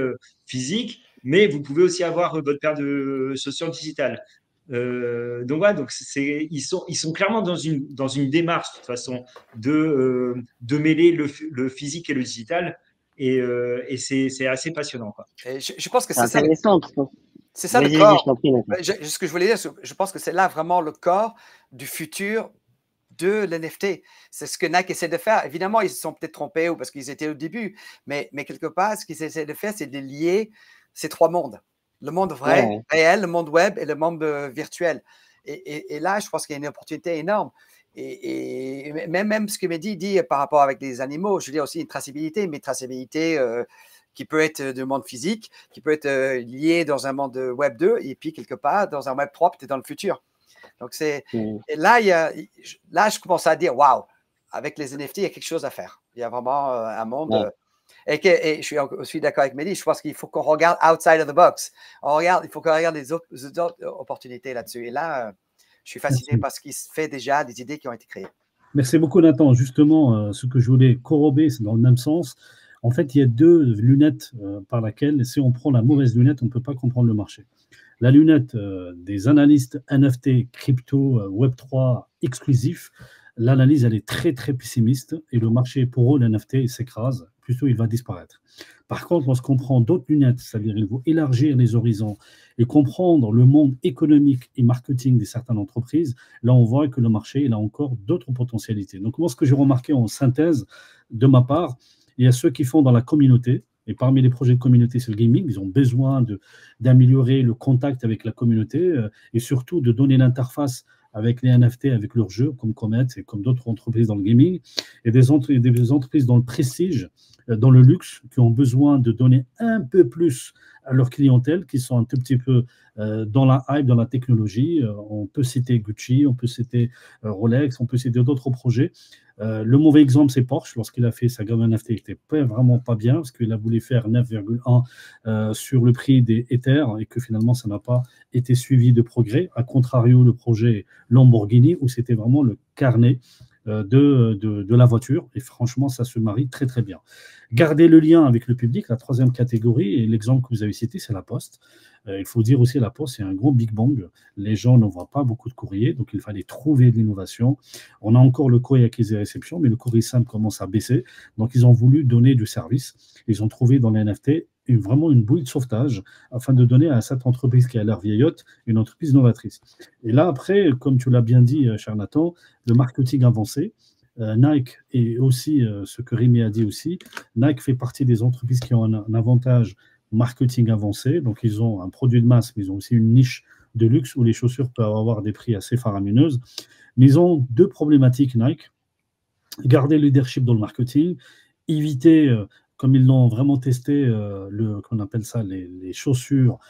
physique, mais vous pouvez aussi avoir votre paire de chaussures digitales. Donc voilà, ils sont clairement dans une démarche de toute façon de mêler le physique et le digital, et c'est assez passionnant, quoi. Et je pense que C'est c'est ça. intéressant. C'est ça le Vas-y, corps. je t'en prie, Nathan. Ce que je voulais dire, je pense que c'est là vraiment le corps du futur de l'NFT. C'est ce que Nike essaie de faire. Évidemment, ils se sont peut-être trompés ou parce qu'ils étaient au début, mais quelque part, ce qu'ils essaient de faire, c'est de lier ces trois mondes. Le monde vrai, Ouais. réel, le monde web et le monde virtuel. Et là, je pense qu'il y a une opportunité énorme. Et même ce que Mehdi dit par rapport avec les animaux, je veux dire aussi une traçabilité, mais traçabilité qui peut être du monde physique, qui peut être lié dans un monde Web 2 et puis quelque part dans un Web 3, peut-être dans le futur. Donc, et là, je commence à dire, waouh, avec les NFT, il y a quelque chose à faire. Il y a vraiment un monde. Et je suis aussi d'accord avec Mehdi, je pense qu'il faut qu'on regarde outside of the box. Il faut qu'on regarde les autres opportunités là-dessus. Et là, je suis fasciné par ce qui se fait déjà, des idées qui ont été créées. Merci beaucoup, Nathan. Justement, ce que je voulais corroborer, c'est dans le même sens. En fait, il y a deux lunettes par laquelle, si on prend la mauvaise lunette, on ne peut pas comprendre le marché. La lunette des analystes NFT, crypto, Web3 exclusifs, l'analyse, elle est très, très pessimiste et le marché, pour eux, l'NFT, s'écrase, plutôt il va disparaître. Par contre, lorsqu'on prend d'autres lunettes, c'est-à-dire il faut élargir les horizons et comprendre le monde économique et marketing de certaines entreprises, là, on voit que le marché, il a encore d'autres potentialités. Donc, moi, ce que j'ai remarqué en synthèse de ma part, il y a ceux qui font dans la communauté. Et parmi les projets de communauté sur le gaming, ils ont besoin d'améliorer le contact avec la communauté et surtout de donner l'interface avec les NFT, avec leurs jeux, comme Comet et comme d'autres entreprises dans le gaming, et des entreprises dans le prestige, dans le luxe, qui ont besoin de donner un peu plus à leur clientèle, qui sont un tout petit peu dans la hype, dans la technologie. On peut citer Gucci, on peut citer Rolex, on peut citer d'autres projets. Le mauvais exemple, c'est Porsche. Lorsqu'il a fait sa gamme NFT, il n'était vraiment pas bien parce qu'il a voulu faire 9,1 sur le prix des Ether et que finalement, ça n'a pas été suivi de progrès. A contrario, le projet Lamborghini, où c'était vraiment le carnet de la voiture. Et franchement, ça se marie très, très bien. Garder le lien avec le public, la troisième catégorie, et l'exemple que vous avez cité, c'est la Poste. Il faut dire aussi, la Poste, c'est un gros Big Bang. Les gens n'envoient pas beaucoup de courriers, donc il fallait trouver de l'innovation. On a encore le courrier acquis et réception, mais le courrier simple commence à baisser. Donc, ils ont voulu donner du service. Ils ont trouvé dans les NFT vraiment une bouée de sauvetage afin de donner à cette entreprise qui a l'air vieillotte une entreprise novatrice. Et là, après, comme tu l'as bien dit, cher Nathan, le marketing avancé, Nike et aussi ce que Rémi a dit aussi, Nike fait partie des entreprises qui ont un avantage marketing avancé, donc ils ont un produit de masse, mais ils ont aussi une niche de luxe où les chaussures peuvent avoir des prix assez faramineuses. Mais ils ont deux problématiques, Nike. Garder le leadership dans le marketing, éviter, comme ils l'ont vraiment testé, qu'on appelle ça, les chaussures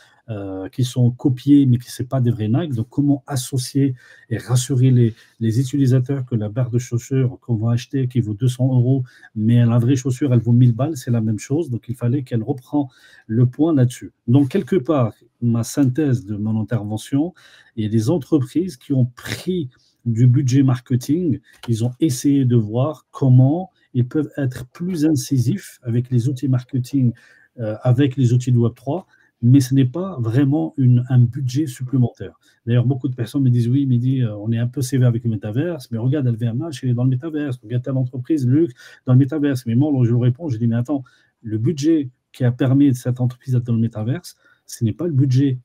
qui sont copiées mais qui ne sont pas des vrais Nike. Donc, comment associer et rassurer les utilisateurs que la barre de chaussures qu'on va acheter qui vaut 200 €, mais la vraie chaussure, elle vaut 1000 balles, c'est la même chose. Donc, il fallait qu'elle reprenne le point là-dessus. Donc, quelque part, ma synthèse de mon intervention, il y a des entreprises qui ont pris du budget marketing, ils ont essayé de voir comment ils peuvent être plus incisifs avec les outils marketing, avec les outils de Web3, mais ce n'est pas vraiment un budget supplémentaire. D'ailleurs, beaucoup de personnes me disent, oui, Mehdi, on est un peu sévère avec le métaverse, mais regarde, LVMH, elle est dans le métaverse, regarde telle entreprise, luxe, dans le métaverse. Mais moi, je lui réponds, je dis, mais attends, le budget qui a permis de cette entreprise d'être dans le métaverse, ce n'est pas le budget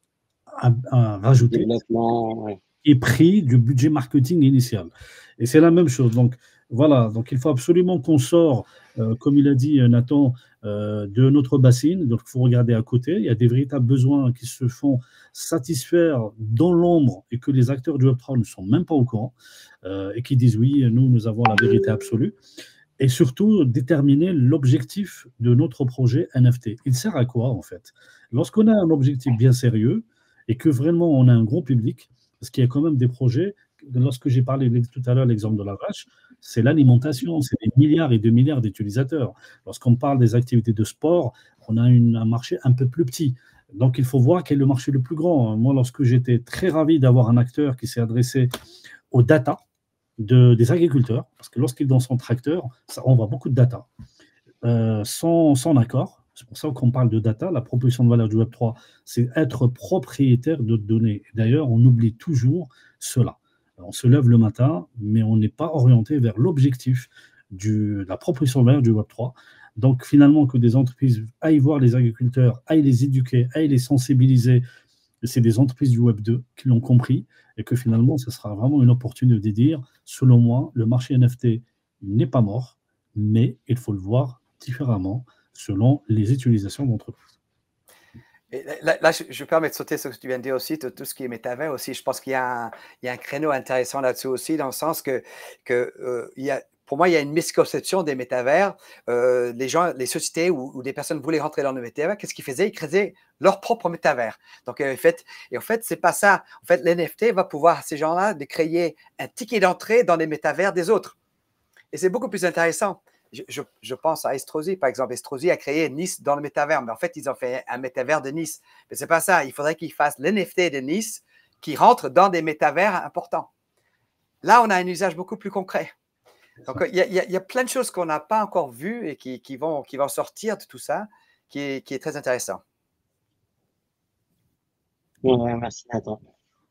à rajouter, est pris du budget marketing initial. Et c'est la même chose. Donc, voilà, donc il faut absolument qu'on sorte, comme il a dit Nathan, de notre bassine. Donc, il faut regarder à côté. Il y a des véritables besoins qui se font satisfaire dans l'ombre et que les acteurs du Web3 ne sont même pas au courant et qui disent oui, nous avons la vérité absolue. Et surtout, déterminer l'objectif de notre projet NFT. Il sert à quoi, en fait? Lorsqu'on a un objectif bien sérieux et que vraiment on a un gros public, parce qu'il y a quand même des projets, lorsque j'ai parlé tout à l'heure l'exemple de la vache, c'est l'alimentation, c'est des milliards et des milliards d'utilisateurs. Lorsqu'on parle des activités de sport, on a un marché un peu plus petit. Donc, il faut voir quel est le marché le plus grand. Moi, lorsque j'étais très ravi d'avoir un acteur qui s'est adressé aux data des agriculteurs, parce que lorsqu'ils dans son tracteur, ça envoie beaucoup de data, sans accord. C'est pour ça qu'on parle de data. La proposition de valeur du Web3, c'est être propriétaire de données. D'ailleurs, on oublie toujours cela. On se lève le matin, mais on n'est pas orienté vers l'objectif de la proposition de valeur du Web3. Donc, finalement, que des entreprises aillent voir les agriculteurs, aillent les éduquer, aillent les sensibiliser, c'est des entreprises du Web2 qui l'ont compris et que finalement, ce sera vraiment une opportunité de dire, selon moi, le marché NFT n'est pas mort, mais il faut le voir différemment selon les utilisations d'entreprises. Et là, je peux me sauter sur ce que tu viens de dire aussi, tout ce qui est métavers aussi. Je pense qu'il y a un créneau intéressant là-dessus aussi, dans le sens que pour moi, il y a une misconception des métavers. Les sociétés ou des personnes voulaient rentrer dans le métavers, qu'est-ce qu'ils faisaient? Ils créaient leur propre métavers. Donc, en fait, c'est pas ça. En fait, l'NFT va pouvoir, ces gens-là, de créer un ticket d'entrée dans les métavers des autres. Et c'est beaucoup plus intéressant. Je pense à Estrosi, par exemple. Estrosi a créé Nice dans le métavers, mais en fait, ils ont fait un métavers de Nice. Mais ce n'est pas ça. Il faudrait qu'ils fassent l'NFT de Nice qui rentre dans des métavers importants. Là, on a un usage beaucoup plus concret. Donc, il y a plein de choses qu'on n'a pas encore vues et qui vont sortir de tout ça, qui est très intéressant. Ouais, merci Nathan.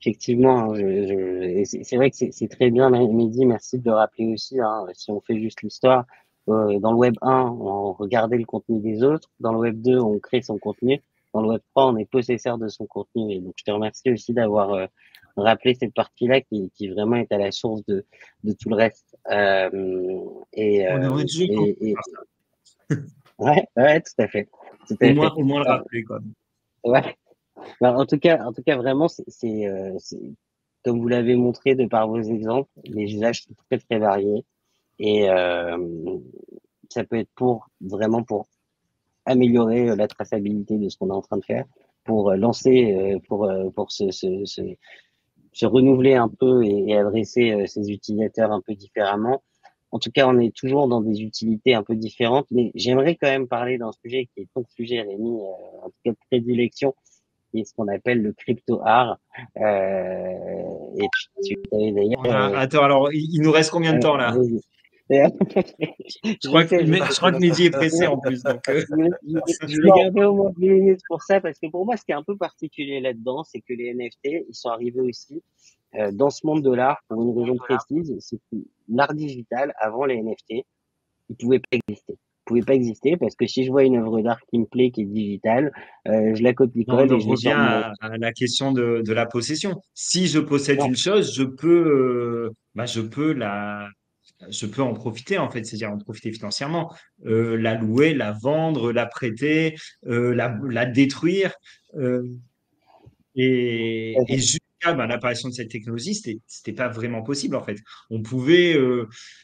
Effectivement, c'est vrai que c'est très bien, Mehdi, merci de le rappeler aussi. Hein, si on fait juste l'histoire, dans le Web 1, on regardait le contenu des autres. Dans le Web 2, on crée son contenu. Dans le Web 3, on est possesseur de son contenu. Et donc, je te remercie aussi d'avoir rappelé cette partie-là qui vraiment est à la source de tout le reste. On devrait toujours ouais, tout à fait. Au moins le rappeler, quoi. Ouais. Ben, en tout cas, vraiment, c'est comme vous l'avez montré de par vos exemples, les usages sont très très variés et ça peut être vraiment pour améliorer la traçabilité de ce qu'on est en train de faire, pour lancer, pour se renouveler un peu et adresser ses utilisateurs un peu différemment. En tout cas, on est toujours dans des utilités un peu différentes, mais j'aimerais quand même parler d'un sujet qui est ton sujet, Rémi, en tout cas de prédilection, qui est ce qu'on appelle le crypto art. Et tu savais d'ailleurs. Attends, alors il nous reste combien de temps là? Je crois que Mehdi est pressé en plus. Donc, je vais garder au moins 10 minutes pour ça, parce que pour moi, ce qui est un peu particulier là-dedans, c'est que les NFT, ils sont arrivés aussi dans ce monde de l'art pour une raison précise, c'est que l'art digital, avant les NFT, il pouvait pas exister. Il pouvait pas exister parce que si je vois une œuvre d'art qui me plaît, qui est digitale, je la copie-colle et je revient à la question de la possession. Si je possède une chose, je peux en profiter en fait, c'est-à-dire en profiter financièrement, la louer, la vendre, la prêter, la détruire. Et jusqu'à l'apparition de cette technologie, c'était pas vraiment possible en fait. On pouvait,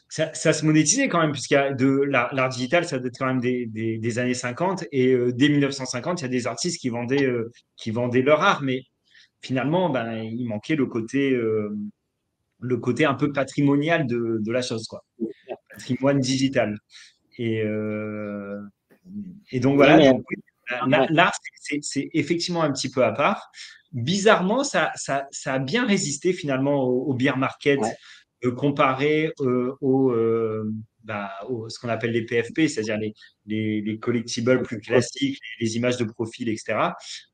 ça se monétisait quand même, puisqu'il y a l'art digital, ça date quand même des années 50, et dès 1950, il y a des artistes qui vendaient leur art, mais finalement, il manquait le côté un peu patrimonial de la chose, quoi. Patrimoine digital. Et donc voilà, l'art, c'est effectivement un petit peu à part. Bizarrement, ça a bien résisté finalement au bear market, comparé ce qu'on appelle les PFP, c'est-à-dire les collectibles plus classiques, les images de profil, etc.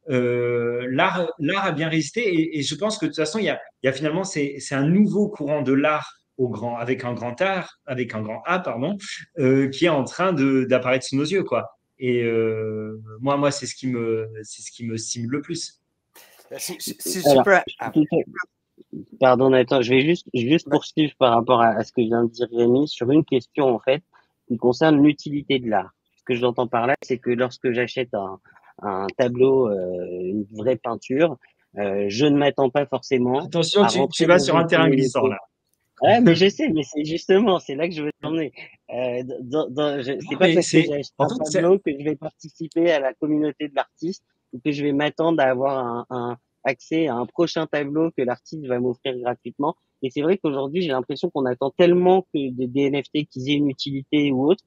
L'art a bien résisté, et je pense que de toute façon, il y a finalement, c'est un nouveau courant de l'art avec un grand A, pardon, qui est en train d'apparaître sous nos yeux, quoi. Et moi, c'est ce qui me stimule le plus. Pardon, Nathan, je vais juste poursuivre par rapport à ce que vient de dire Rémi sur une question, en fait, qui concerne l'utilité de l'art. Ce que j'entends par là, c'est que lorsque j'achète un tableau, une vraie peinture, je ne m'attends pas forcément. Attention, tu vas sur un terrain glissant, là. Ouais, mais je sais, mais c'est là que je veux t'emmener. C'est pas parce que j'ai acheté un tableau que je vais participer à la communauté de l'artiste ou que je vais m'attendre à avoir accès à un prochain tableau que l'artiste va m'offrir gratuitement. Et c'est vrai qu'aujourd'hui, j'ai l'impression qu'on attend tellement que des NFT qu'ils aient une utilité ou autre,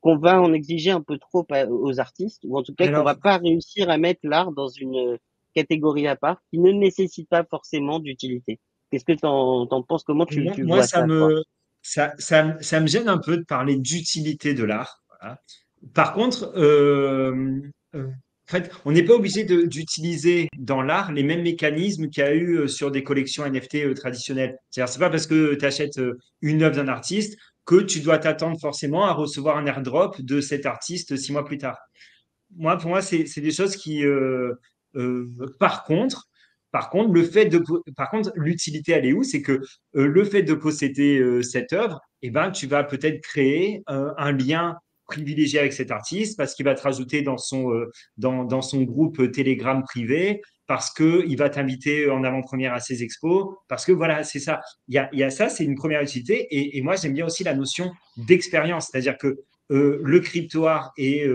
qu'on va en exiger un peu trop aux artistes, ou en tout cas qu'on Alors, va pas réussir à mettre l'art dans une catégorie à part qui ne nécessite pas forcément d'utilité. Qu'est-ce que t'en penses? Comment tu moi, vois ça, toi? ça me gêne un peu de parler d'utilité de l'art. Voilà. Par contre, en fait, on n'est pas obligé d'utiliser dans l'art les mêmes mécanismes qu'il y a eu sur des collections NFT traditionnelles. C'est-à-dire, c'est pas parce que tu achètes une œuvre d'un artiste que tu dois t'attendre forcément à recevoir un airdrop de cet artiste 6 mois plus tard. Pour moi, c'est des choses qui, euh, par contre, par contre, l'utilité, elle est où? C'est que le fait de posséder cette œuvre, eh ben, tu vas peut-être créer un lien privilégié avec cet artiste parce qu'il va te rajouter dans son groupe Telegram privé, parce qu'il va t'inviter en avant-première à ses expos, parce que voilà, c'est ça. Il y a ça, c'est une première utilité. Et moi, j'aime bien aussi la notion d'expérience, c'est-à-dire que le crypto-art et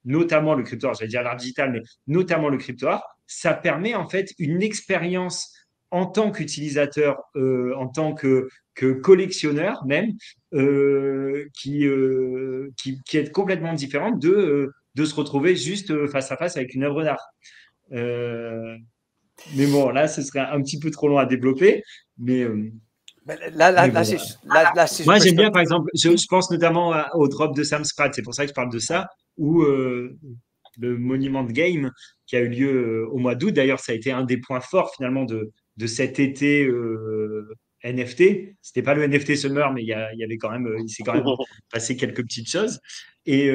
notamment le crypto-art, j'allais dire l'art digital, mais notamment le crypto-art, ça permet en fait une expérience en tant qu'utilisateur, en tant que collectionneur même, qui est complètement différente de se retrouver juste face à face avec une œuvre d'art. Mais bon, là, ce serait un petit peu trop long à développer. Mais, mais bon, Si je moi, peux j'aime bien, par exemple, je pense notamment au drop de Sam Sprat, c'est pour ça que je parle de ça, ou le Monument Game qui a eu lieu au mois d'août. D'ailleurs, ça a été un des points forts finalement de cet été NFT. C'était pas le NFT Summer, mais il y avait quand même, il s'est quand même passé quelques petites choses. Et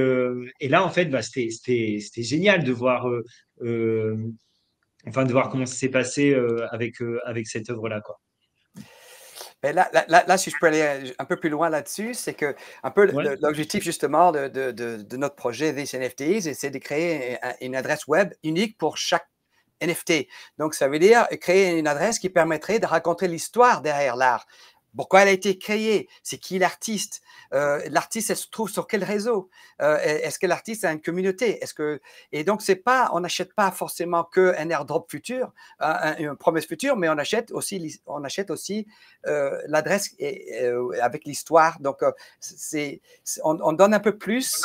là, en fait, bah, c'était génial de voir, enfin, de voir comment ça s'est passé avec cette œuvre-là, quoi. Mais là, si je peux aller un peu plus loin là-dessus, c'est que un peu Ouais. l'objectif justement de notre projet This NFTs, c'est de créer une adresse web unique pour chaque NFT. Donc, ça veut dire créer une adresse qui permettrait de raconter l'histoire derrière l'art. Pourquoi elle a été créée? C'est qui l'artiste? L'artiste, elle se trouve sur quel réseau? Est-ce que l'artiste a une communauté? Et donc, c'est pas, on n'achète pas forcément qu'un airdrop futur, une promesse future, mais on achète aussi l'adresse avec l'histoire. Donc, on donne un peu plus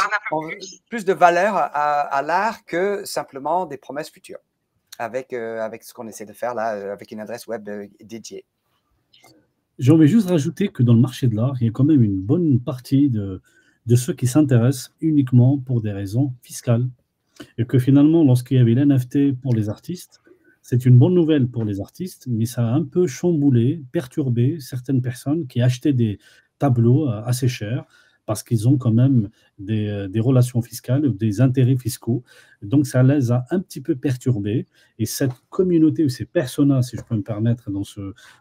de valeur à l'art que simplement des promesses futures avec ce qu'on essaie de faire là, avec une adresse web dédiée. J'ai envie juste rajouter que dans le marché de l'art, il y a quand même une bonne partie de ceux qui s'intéressent uniquement pour des raisons fiscales. Et que finalement, lorsqu'il y avait l'NFT pour les artistes, c'est une bonne nouvelle pour les artistes, mais ça a un peu chamboulé, perturbé certaines personnes qui achetaient des tableaux assez chers parce qu'ils ont quand même des relations fiscales, des intérêts fiscaux. Donc, ça les a un petit peu perturbés. Et cette communauté ou ces personas, si je peux me permettre,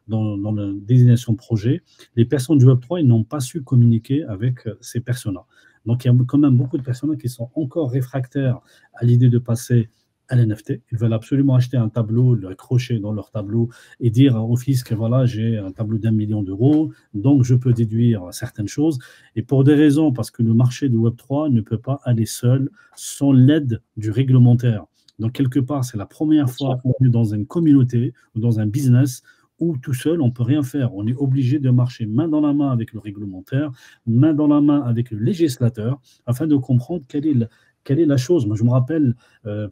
dans la désignation projet, les personnes du Web3, ils n'ont pas su communiquer avec ces personas. Donc, il y a quand même beaucoup de personnes qui sont encore réfractaires à l'idée de passer à l'NFT. Ils veulent absolument acheter un tableau, l'accrocher dans leur tableau et dire au fisc, voilà, j'ai un tableau d'1 million d'euros, donc je peux déduire certaines choses. Et pour des raisons, parce que le marché du Web3 ne peut pas aller seul sans l'aide du réglementaire. Donc, quelque part, c'est la première fois qu'on est dans une communauté ou dans un business où tout seul, on ne peut rien faire. On est obligé de marcher main dans la main avec le réglementaire, main dans la main avec le législateur, afin de comprendre quelle est la chose. Moi, je me rappelle,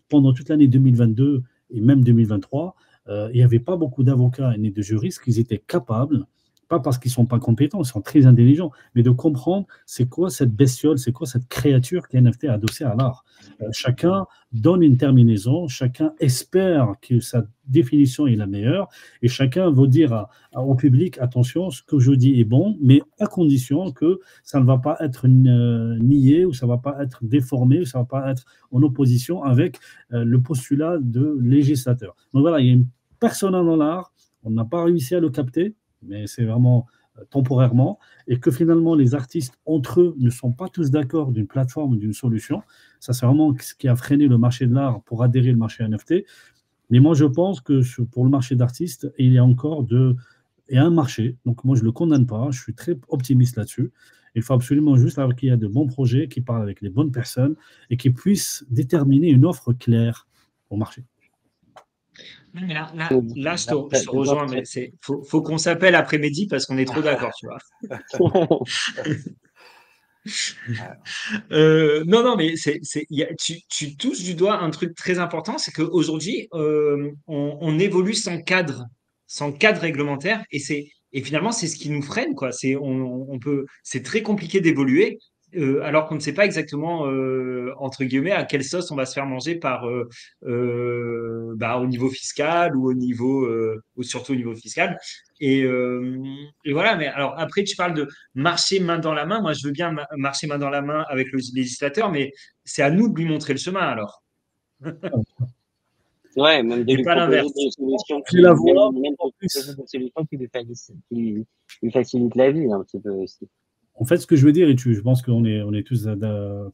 pendant toute l'année 2022 et même 2023, il n'y avait pas beaucoup d'avocats ni de juristes qui étaient capables, pas parce qu'ils ne sont pas compétents, ils sont très intelligents, mais de comprendre c'est quoi cette bestiole, c'est quoi cette créature qui est NFT adossée à l'art. Chacun donne une terminaison, chacun espère que sa définition est la meilleure, et chacun veut dire au public, attention, ce que je dis est bon, mais à condition que ça ne va pas être nié, ou ça ne va pas être déformé, ou ça ne va pas être en opposition avec le postulat de législateur. Donc voilà, il y a une persona dans l'art, on n'a pas réussi à le capter, mais c'est vraiment temporairement, et que finalement les artistes entre eux ne sont pas tous d'accord d'une plateforme ou d'une solution. Ça, c'est vraiment ce qui a freiné le marché de l'art pour adhérer au marché NFT. Mais moi, je pense que pour le marché d'artistes, il y a encore un marché. Donc moi, je ne le condamne pas, je suis très optimiste là-dessus. Il faut absolument juste qu'il y ait de bons projets qui parlent avec les bonnes personnes et qui puissent déterminer une offre claire au marché. Mais là, je te rejoins, mais faut qu'on s'appelle après-midi parce qu'on est trop d'accord, tu vois. Non, mais tu touches du doigt un truc très important, c'est qu'aujourd'hui, on évolue sans cadre réglementaire, et finalement, c'est ce qui nous freine, quoi. C'est très compliqué d'évoluer, alors qu'on ne sait pas exactement, entre guillemets, à quelle sauce on va se faire manger au niveau fiscal ou surtout au niveau fiscal. Et voilà, mais alors après, tu parles de marcher main dans la main. Moi, je veux bien marcher main dans la main avec le législateur, mais c'est à nous de lui montrer le chemin alors. Ouais, même de Et lui pas proposer l'inverse. des solutions C'est la voie. même de lui proposer des solutions qui lui facilitent la vie un petit peu aussi. En fait, ce que je veux dire, et je pense qu'on est tous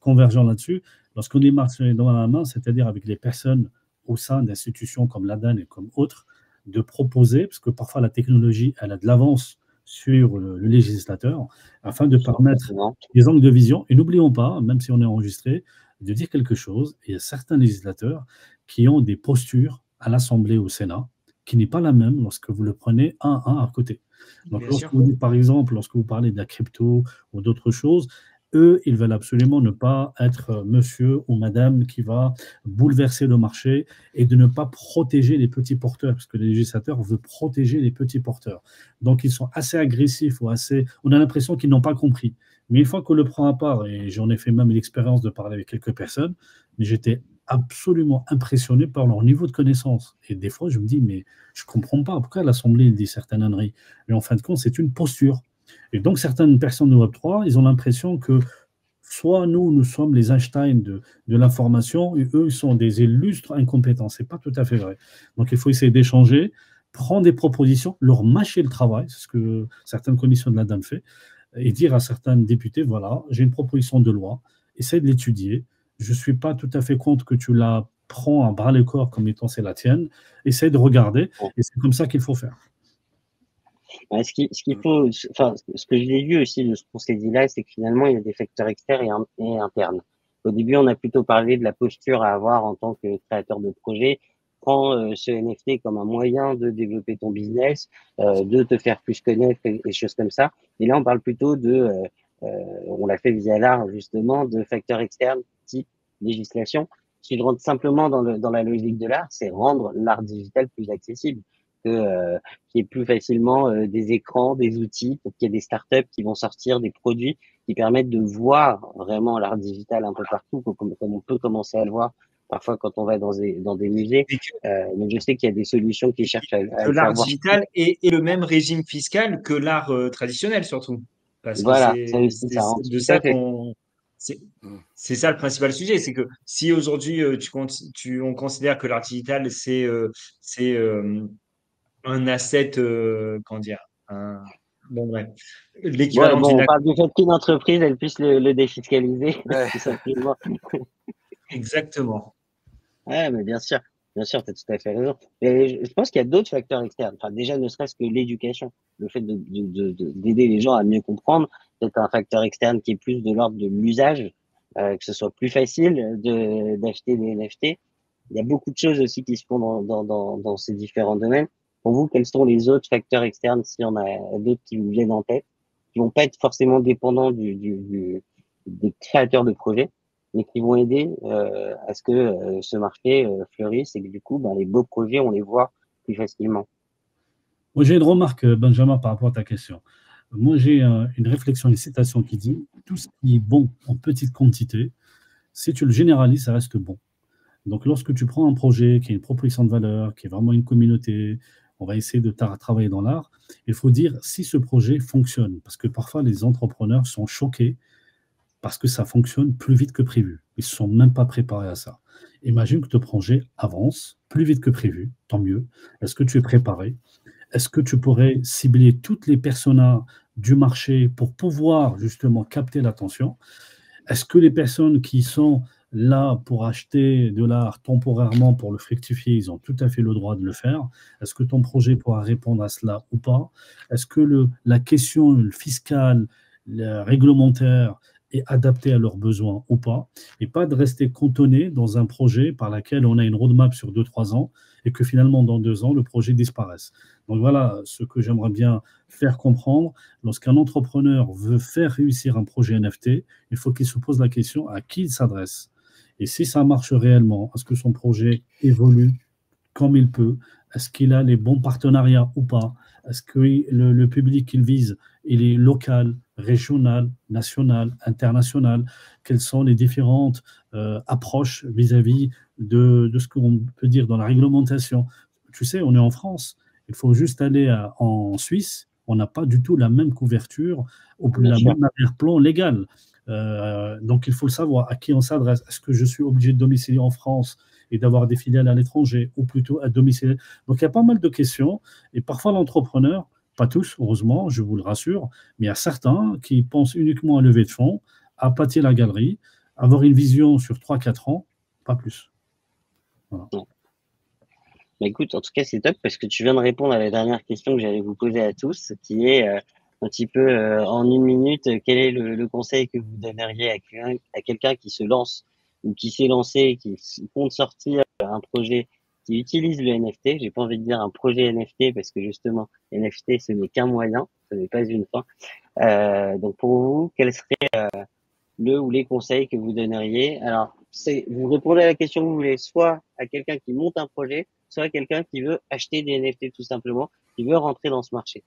convergents là-dessus, lorsqu'on est marché dans la main, c'est-à-dire avec les personnes au sein d'institutions comme l'ADAN et comme autres, de proposer, parce que parfois la technologie, elle a de l'avance sur le législateur, afin de permettre des angles de vision. Et n'oublions pas, même si on est enregistré, de dire quelque chose. Il y a certains législateurs qui ont des postures à l'Assemblée, au Sénat, qui n'est pas la même lorsque vous le prenez un à un à côté. Donc, Bien lorsque sûr. vous dites, par exemple, lorsque vous parlez de la crypto ou d'autres choses, eux, ils veulent absolument ne pas être monsieur ou madame qui va bouleverser le marché et de ne pas protéger les petits porteurs, parce que le législateur veut protéger les petits porteurs. Donc, ils sont assez agressifs ou assez. On a l'impression qu'ils n'ont pas compris. Mais une fois qu'on le prend à part, et j'en ai fait même l'expérience de parler avec quelques personnes, mais j'étais absolument impressionné par leur niveau de connaissance. Et des fois, je me dis, mais je ne comprends pas pourquoi l'Assemblée dit certaines âneries. Mais en fin de compte, c'est une posture. Et donc, certaines personnes de Web3, ils ont l'impression que soit nous sommes les Einstein de l'information, et eux, ils sont des illustres incompétents. Ce n'est pas tout à fait vrai. Donc, il faut essayer d'échanger, prendre des propositions, leur mâcher le travail, c'est ce que certaines commissions de la DAM fait, et dire à certains députés, voilà, j'ai une proposition de loi, essaie de l'étudier. Je ne suis pas tout à fait contre que tu la prends à bras le corps comme étant c'est la tienne. Essaie de regarder, et c'est comme ça qu'il faut faire. Ce qu'il faut, enfin, ce que j'ai vu aussi de ce qu'on s'est dit là, c'est que finalement, il y a des facteurs externes et internes. Au début, on a plutôt parlé de la posture à avoir en tant que créateur de projet. Prends ce NFT comme un moyen de développer ton business, de te faire plus connaître et des choses comme ça. Et là, on parle plutôt on l'a fait via l'art justement, de facteurs externes type législation. Si je rentre simplement dans la logique de l'art, c'est rendre l'art digital plus accessible, qu'il y ait plus facilement des écrans, des outils, pour qu'il y ait des startups qui vont sortir des produits qui permettent de voir vraiment l'art digital un peu partout, comme on peut commencer à le voir parfois quand on va dans des musées. Mais je sais qu'il y a des solutions qui cherchent à le Que l'art faire voir. digital ait le même régime fiscal que l'art traditionnel, surtout. Parce que Voilà, ça aussi, ça rentre de tout ça à fait. c'est ça le principal sujet. C'est que si aujourd'hui on considère que l'art digital, c'est un asset, comment dire, bon, bref, Ouais, l'équivalent bon, d'une on parle du fait qu'une entreprise, elle puisse le défiscaliser, Ouais. tout simplement. Exactement. Ouais, mais bien sûr, tu as tout à fait raison. Mais je pense qu'il y a d'autres facteurs externes. Enfin, déjà, ne serait-ce que l'éducation, le fait d'aider les gens à mieux comprendre, c'est un facteur externe qui est plus de l'ordre de l'usage, que ce soit plus facile d'acheter des NFT. Il y a beaucoup de choses aussi qui se font dans ces différents domaines. Pour vous, quels sont les autres facteurs externes, s'il y en a d'autres qui vous viennent en tête, qui vont pas être forcément dépendants des créateurs de projets, mais qui vont aider à ce que ce marché fleurisse et que du coup, les beaux projets, on les voit plus facilement. Moi, j'ai une remarque, Benjamin, par rapport à ta question. Moi, j'ai une réflexion, une citation qui dit « Tout ce qui est bon en petite quantité, si tu le généralises, ça reste bon. » Donc, lorsque tu prends un projet qui est une proposition de valeur, qui est vraiment une communauté, on va essayer de travailler dans l'art, il faut dire si ce projet fonctionne. Parce que parfois, les entrepreneurs sont choqués parce que ça fonctionne plus vite que prévu. Ils ne se sont même pas préparés à ça. Imagine que ton projet avance plus vite que prévu, tant mieux. Est-ce que tu es préparé? Est-ce que tu pourrais cibler toutes les personas du marché pour pouvoir justement capter l'attention? Est-ce que les personnes qui sont là pour acheter de l'art temporairement pour le fructifier, ils ont tout à fait le droit de le faire? Est-ce que ton projet pourra répondre à cela ou pas? Est-ce que la question fiscale, réglementaire et adaptées à leurs besoins ou pas, et pas de rester cantonné dans un projet par lequel on a une roadmap sur 2-3 ans et que finalement, dans 2 ans, le projet disparaisse. Donc voilà ce que j'aimerais bien faire comprendre. Lorsqu'un entrepreneur veut faire réussir un projet NFT, il faut qu'il se pose la question à qui il s'adresse. Et si ça marche réellement, est-ce que son projet évolue comme il peut? Est-ce qu'il a les bons partenariats ou pas? Est-ce que le public qu'il vise, il est local, régional, national, international? Quelles sont les différentes approches vis-à-vis de ce qu'on peut dire dans la réglementation? Tu sais, on est en France. Il faut juste aller en Suisse. On n'a pas du tout la même couverture, Bien sûr. même arrière-plan légal. Donc, il faut le savoir à qui on s'adresse. Est-ce que je suis obligé de domicilier en France et d'avoir des filiales à l'étranger ou plutôt à domicilier? Donc, il y a pas mal de questions. Et parfois, l'entrepreneur, pas tous, heureusement, je vous le rassure, mais il y a certains qui pensent uniquement à lever de fonds, à pâtir la galerie, avoir une vision sur 3-4 ans, pas plus. Voilà. Bah, écoute, en tout cas, c'est top parce que tu viens de répondre à la dernière question que j'allais vous poser à tous, qui est un petit peu en une minute, quel est le conseil que vous donneriez à quelqu'un qui se lance ou qui s'est lancé, qui compte sortir un projet qui utilise le NFT? J'ai pas envie de dire un projet NFT parce que justement, NFT, ce n'est qu'un moyen, ce n'est pas une fin. Donc pour vous, quel serait le ou les conseils que vous donneriez? Alors, vous répondez à la question que vous voulez, soit à quelqu'un qui monte un projet, soit à quelqu'un qui veut acheter des NFT tout simplement, qui veut rentrer dans ce marché.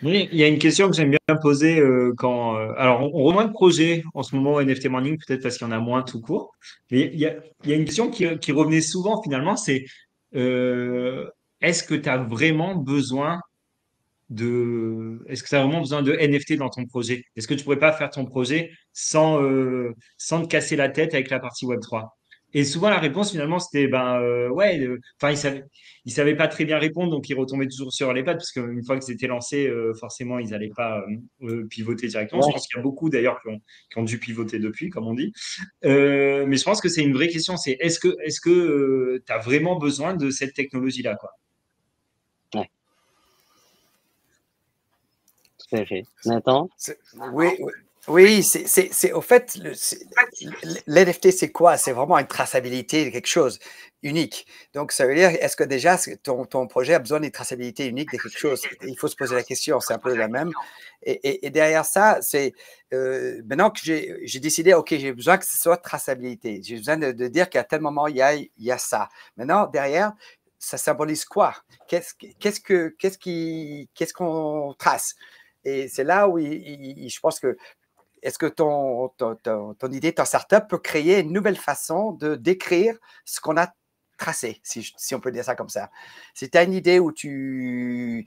Oui, il y a une question que j'aime bien poser quand. Alors, on revoit moins de projets en ce moment au NFT Morning, peut-être parce qu'il y en a moins tout court. Mais il y a une question qui revenait souvent finalement, c'est est-ce que tu as vraiment besoin est-ce que tu as vraiment besoin de NFT dans ton projet? Est-ce que tu pourrais pas faire ton projet sans te casser la tête avec la partie Web3? Et souvent, la réponse, finalement, c'était, ben, ouais, enfin, ils savaient pas très bien répondre, donc ils retombaient toujours sur les pattes, parce qu'une fois qu'ils étaient lancés, forcément, ils n'allaient pas pivoter directement. Je Ouais. pense qu'il y a beaucoup, d'ailleurs, qui ont dû pivoter depuis, comme on dit. Mais je pense que c'est une vraie question, c'est est-ce que tu as vraiment besoin de cette technologie-là, quoi? Ouais, tout à fait. Nathan? Oui, oui. Oui, c'est au fait, l'NFT, c'est quoi? C'est vraiment une traçabilité de quelque chose unique. Donc, ça veut dire, est-ce que déjà ton projet a besoin d'une traçabilité unique de quelque chose? Il faut se poser la question, c'est un peu la même. Et derrière ça, c'est maintenant que j'ai décidé, OK, j'ai besoin que ce soit traçabilité. J'ai besoin de dire qu'à tel moment, il y a ça. Maintenant, derrière, ça symbolise quoi? Qu'est-ce qu'on trace? Et c'est là où je pense que est-ce que ton idée, ta startup peut créer une nouvelle façon de décrire ce qu'on a tracé, si on peut dire ça comme ça. Si tu as une idée où tu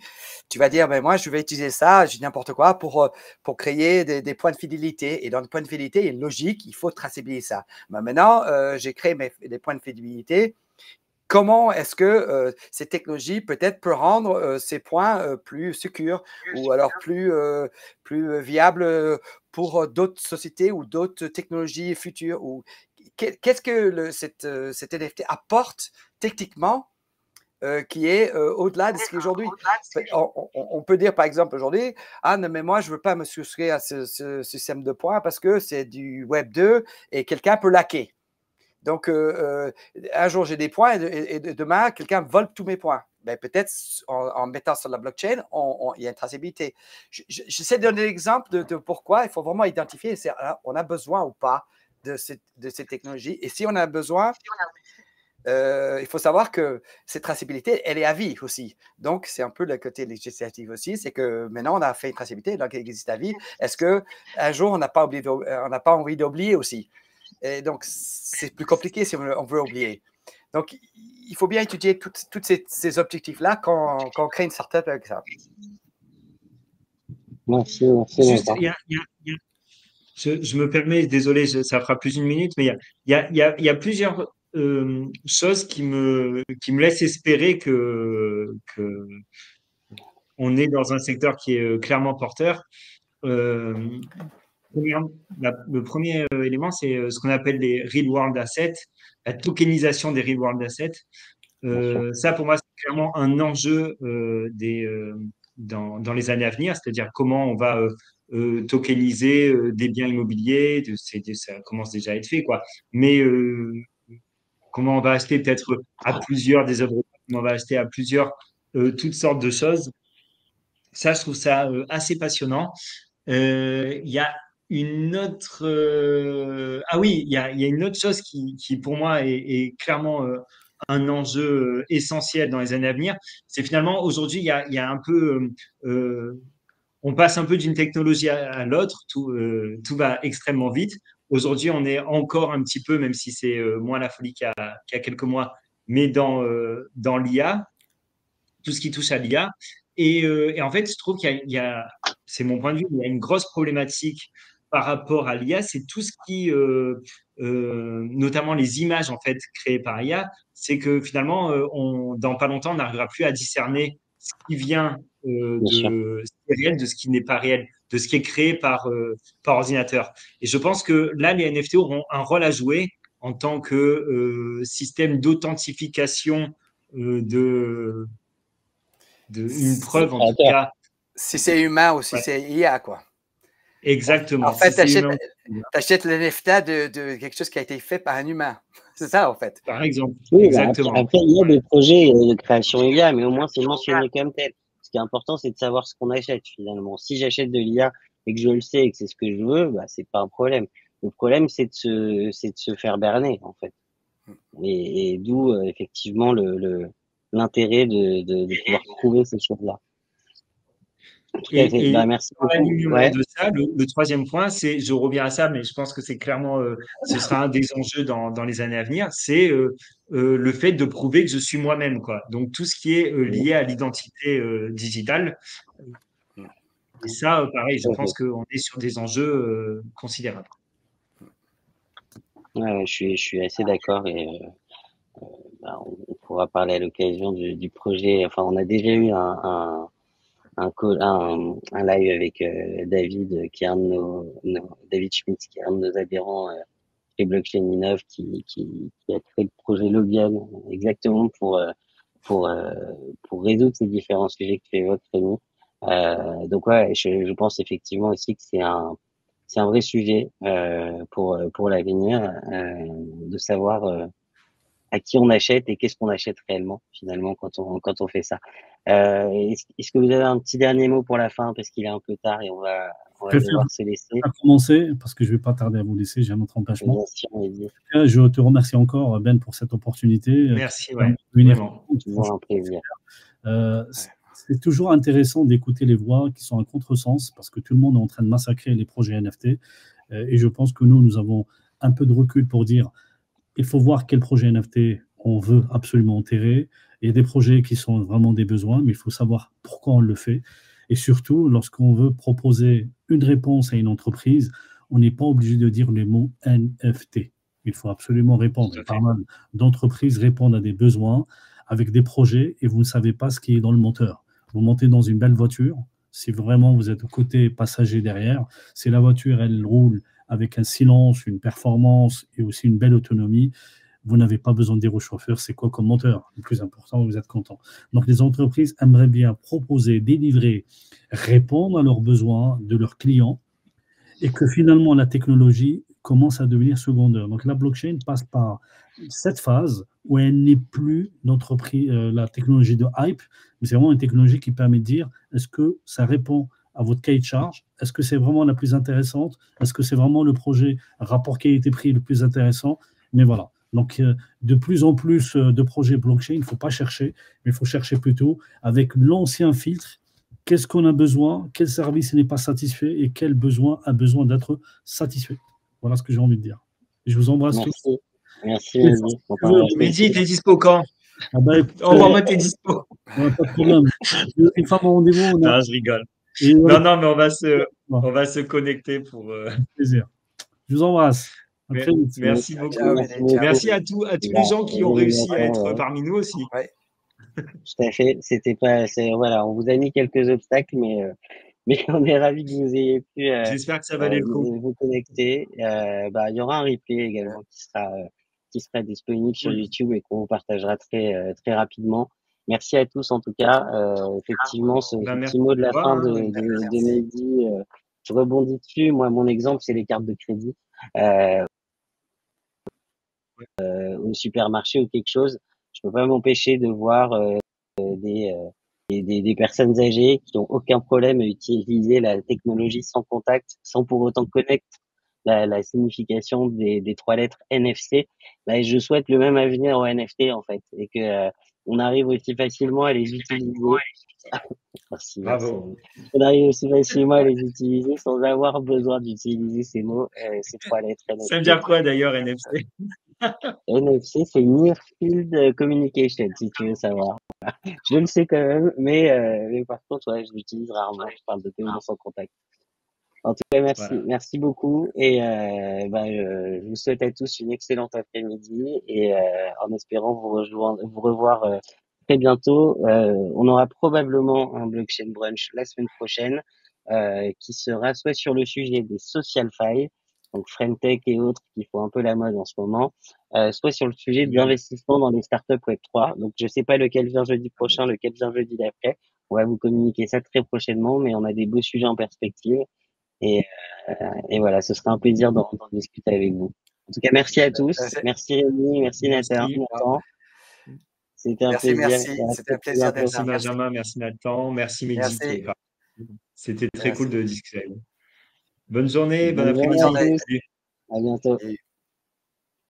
vas dire, ben moi, je vais utiliser ça, je dis n'importe quoi, pour créer des points de fidélité. Et dans le point de fidélité, il y a une logique, il faut traçabiliser ça. Ben maintenant, j'ai créé des points de fidélité. Comment est-ce que ces technologies peut-être peuvent rendre ces points plus sécures ou alors plus viables pour d'autres sociétés ou d'autres technologies futures ou qu'est-ce que cet NFT apporte techniquement qui est au-delà de ce qui est aujourd'hui. On peut dire par exemple aujourd'hui, ah non mais moi je ne veux pas me souscrire à ce système de points parce que c'est du Web 2 et quelqu'un peut l'hacker. Donc, un jour, j'ai des points et demain, quelqu'un vole tous mes points. Ben, peut-être en mettant sur la blockchain, il y a une traçabilité. J'essaie de donner l'exemple de pourquoi il faut vraiment identifier si on a besoin ou pas de ces technologies. Et si on a besoin, il faut savoir que cette traçabilité, elle est à vie aussi. Donc, c'est un peu le côté législatif aussi. C'est que maintenant, on a fait une traçabilité, donc elle existe à vie. Est-ce qu'un jour, on n'a pas envie d'oublier aussi? Et donc, c'est plus compliqué si on veut oublier. Donc, il faut bien étudier tous ces objectifs-là quand on crée une startup avec ça. Merci, Juste, Nathan. je me permets, désolé, ça fera plus d'une minute, mais il y a plusieurs choses qui me laissent espérer que on est dans un secteur qui est clairement porteur. Le premier élément, c'est ce qu'on appelle les real world assets, la tokenisation des real world assets. Ça, pour moi, c'est clairement un enjeu dans les années à venir, c'est-à-dire comment on va tokeniser des biens immobiliers, ça commence déjà à être fait, quoi. Mais comment on va acheter peut-être à plusieurs des œuvres, comment on va acheter à plusieurs toutes sortes de choses. Ça, je trouve ça assez passionnant. Il y a une autre. Ah oui, il y a une autre chose qui pour moi, est clairement un enjeu essentiel dans les années à venir. C'est finalement, aujourd'hui, il y a un peu. On passe un peu d'une technologie à l'autre, tout va extrêmement vite. Aujourd'hui, on est encore un petit peu, même si c'est moins la folie qu'il y a quelques mois, mais dans l'IA, tout ce qui touche à l'IA. Et en fait, je trouve qu'il y a, c'est mon point de vue, il y a une grosse problématique par rapport à l'IA, c'est tout ce qui, notamment les images en fait créées par IA, c'est que finalement, dans pas longtemps, on n'arrivera plus à discerner ce qui vient de ce qui est réel, de ce qui n'est pas réel, de ce qui est créé par ordinateur. Et je pense que là, les NFT auront un rôle à jouer en tant que système d'authentification de une preuve, en tout cas. Si c'est humain ou si Ouais. c'est IA, quoi. Exactement. En fait, Si tu achètes le NFT de quelque chose qui a été fait par un humain. C'est ça, en fait. par exemple. Oui, Exactement. après, il y a des projets de création IA, mais au moins c'est mentionné comme tel. Ce qui est important, c'est de savoir ce qu'on achète finalement. Si j'achète de l'IA et que je le sais et que c'est ce que je veux, bah, c'est pas un problème. Le problème, c'est de se faire berner, en fait. Et d'où, effectivement, l'intérêt de pouvoir trouver ces choses-là. Tout à fait. Et Bah, merci dans beaucoup. l'alignement Ouais. de ça, le troisième point, c'est, je reviens à ça, mais je pense que c'est clairement, ce sera un des enjeux dans les années à venir, c'est le fait de prouver que je suis moi-même, quoi. Donc tout ce qui est lié à l'identité digitale. Et ça, pareil, je pense qu'on est sur des enjeux considérables. Ouais, je suis assez d'accord et bah, on pourra parler à l'occasion du projet. Enfin, on a déjà eu un live avec David, qui est un de David Schmitz, qui est un de nos adhérents chez Blockchain Innov, qui a créé le projet Logan exactement pour pour résoudre ces différents sujets que tu évoques, Rémi. Donc ouais, je pense effectivement aussi que c'est un vrai sujet pour l'avenir, de savoir à qui on achète et qu'est-ce qu'on achète réellement finalement quand on fait ça. Est-ce que vous avez un petit dernier mot pour la fin parce qu'il est un peu tard et on va devoir se laisser. À commencer, parce que je ne vais pas tarder à vous laisser, j'ai un autre empêchement. Bien sûr, Mehdi. Je te remercie encore, Ben, pour cette opportunité. Merci, ouais, vraiment. Toujours un plaisir. C'est toujours intéressant d'écouter les voix qui sont à contresens, parce que tout le monde est en train de massacrer les projets NFT. Et je pense que nous avons un peu de recul pour dire il faut voir quel projet NFT on veut absolument enterrer. Il y a des projets qui sont vraiment des besoins, mais il faut savoir pourquoi on le fait. Et surtout, lorsqu'on veut proposer une réponse à une entreprise, on n'est pas obligé de dire le mot NFT. Il faut absolument répondre. Pas mal d'entreprises répondent à des besoins avec des projets et vous ne savez pas ce qui est dans le moteur. Vous montez dans une belle voiture, si vraiment vous êtes au côté passager derrière, si la voiture, elle roule avec un silence, une performance et aussi une belle autonomie, vous n'avez pas besoin de dire au chauffeur c'est quoi comme moteur. Le plus important, vous êtes content. Donc, les entreprises aimeraient bien proposer, délivrer, répondre à leurs besoins de leurs clients et que finalement, la technologie commence à devenir secondaire. Donc, la blockchain passe par cette phase où elle n'est plus la technologie de hype, mais c'est vraiment une technologie qui permet de dire est-ce que ça répond à votre cahier de charge? Est-ce que c'est vraiment la plus intéressante? Est-ce que c'est vraiment le projet rapport qualité-prix le plus intéressant? Mais voilà. Donc, de plus en plus de projets blockchain, il ne faut pas chercher, mais il faut chercher plutôt avec l'ancien filtre. Qu'est-ce qu'on a besoin? Quel service n'est pas satisfait? Et quel besoin a besoin d'être satisfait? Voilà ce que j'ai envie de dire. Je vous embrasse tous. Merci, Mehdi. Mehdi, t'es dispo quand? Envoie-moi tes dispo. Pas de problème. Une fois mon rendez-vous, Non, je rigole. Non, mais on va se connecter pour. Plaisir. Je vous embrasse. Merci beaucoup. Merci à tous les gens qui ont réussi à être parmi nous aussi. Ouais. Tout à fait. Voilà, on vous a mis quelques obstacles, mais on est ravis que vous ayez pu j'espère que ça valait le coup. vous connecter. Il y aura un replay également qui sera disponible sur YouTube et qu'on vous partagera très rapidement. Merci à tous en tout cas. Effectivement, ce petit mot de la fin de Mehdi je rebondis dessus. Moi, mon exemple, c'est les cartes de crédit. Au supermarché ou quelque chose, je peux pas m'empêcher de voir des, des personnes âgées qui ont aucun problème à utiliser la technologie sans contact, sans pour autant connaître la signification des trois lettres NFC. Bah, je souhaite le même avenir aux NFT en fait, et que on arrive aussi facilement à les utiliser. Merci, Bravo. merci. On arrive aussi facilement à les utiliser sans avoir besoin d'utiliser ces mots, ces trois lettres Ça veut NFC. dire quoi d'ailleurs, NFC? NFC, c'est Near Field Communication, si tu veux savoir. Je le sais quand même, mais par contre, ouais, je l'utilise rarement. Je parle de paiement sans contact. En tout cas, merci, Voilà. merci beaucoup. Et je vous souhaite à tous une excellente après-midi et en espérant vous revoir très bientôt. On aura probablement un blockchain brunch la semaine prochaine qui sera soit sur le sujet des social files, donc Fremtech et autres qui font un peu la mode en ce moment, soit sur le sujet de l'investissement dans les startups Web3. Donc, je sais pas lequel vient jeudi prochain, lequel vient jeudi d'après. On va vous communiquer ça très prochainement, mais on a des beaux sujets en perspective. Et, et voilà, ce sera un plaisir d'en discuter avec vous. En tout cas, merci à tous. Merci Rémi, merci Nathan. C'était un Merci, plaisir. merci. C'était un plaisir d'être Merci là. Benjamin, merci Nathan, merci Mehdi qui est parti. C'était très cool de discuter avec vous. Bonne journée, bon Bonne journée après-midi. à tous. À bientôt.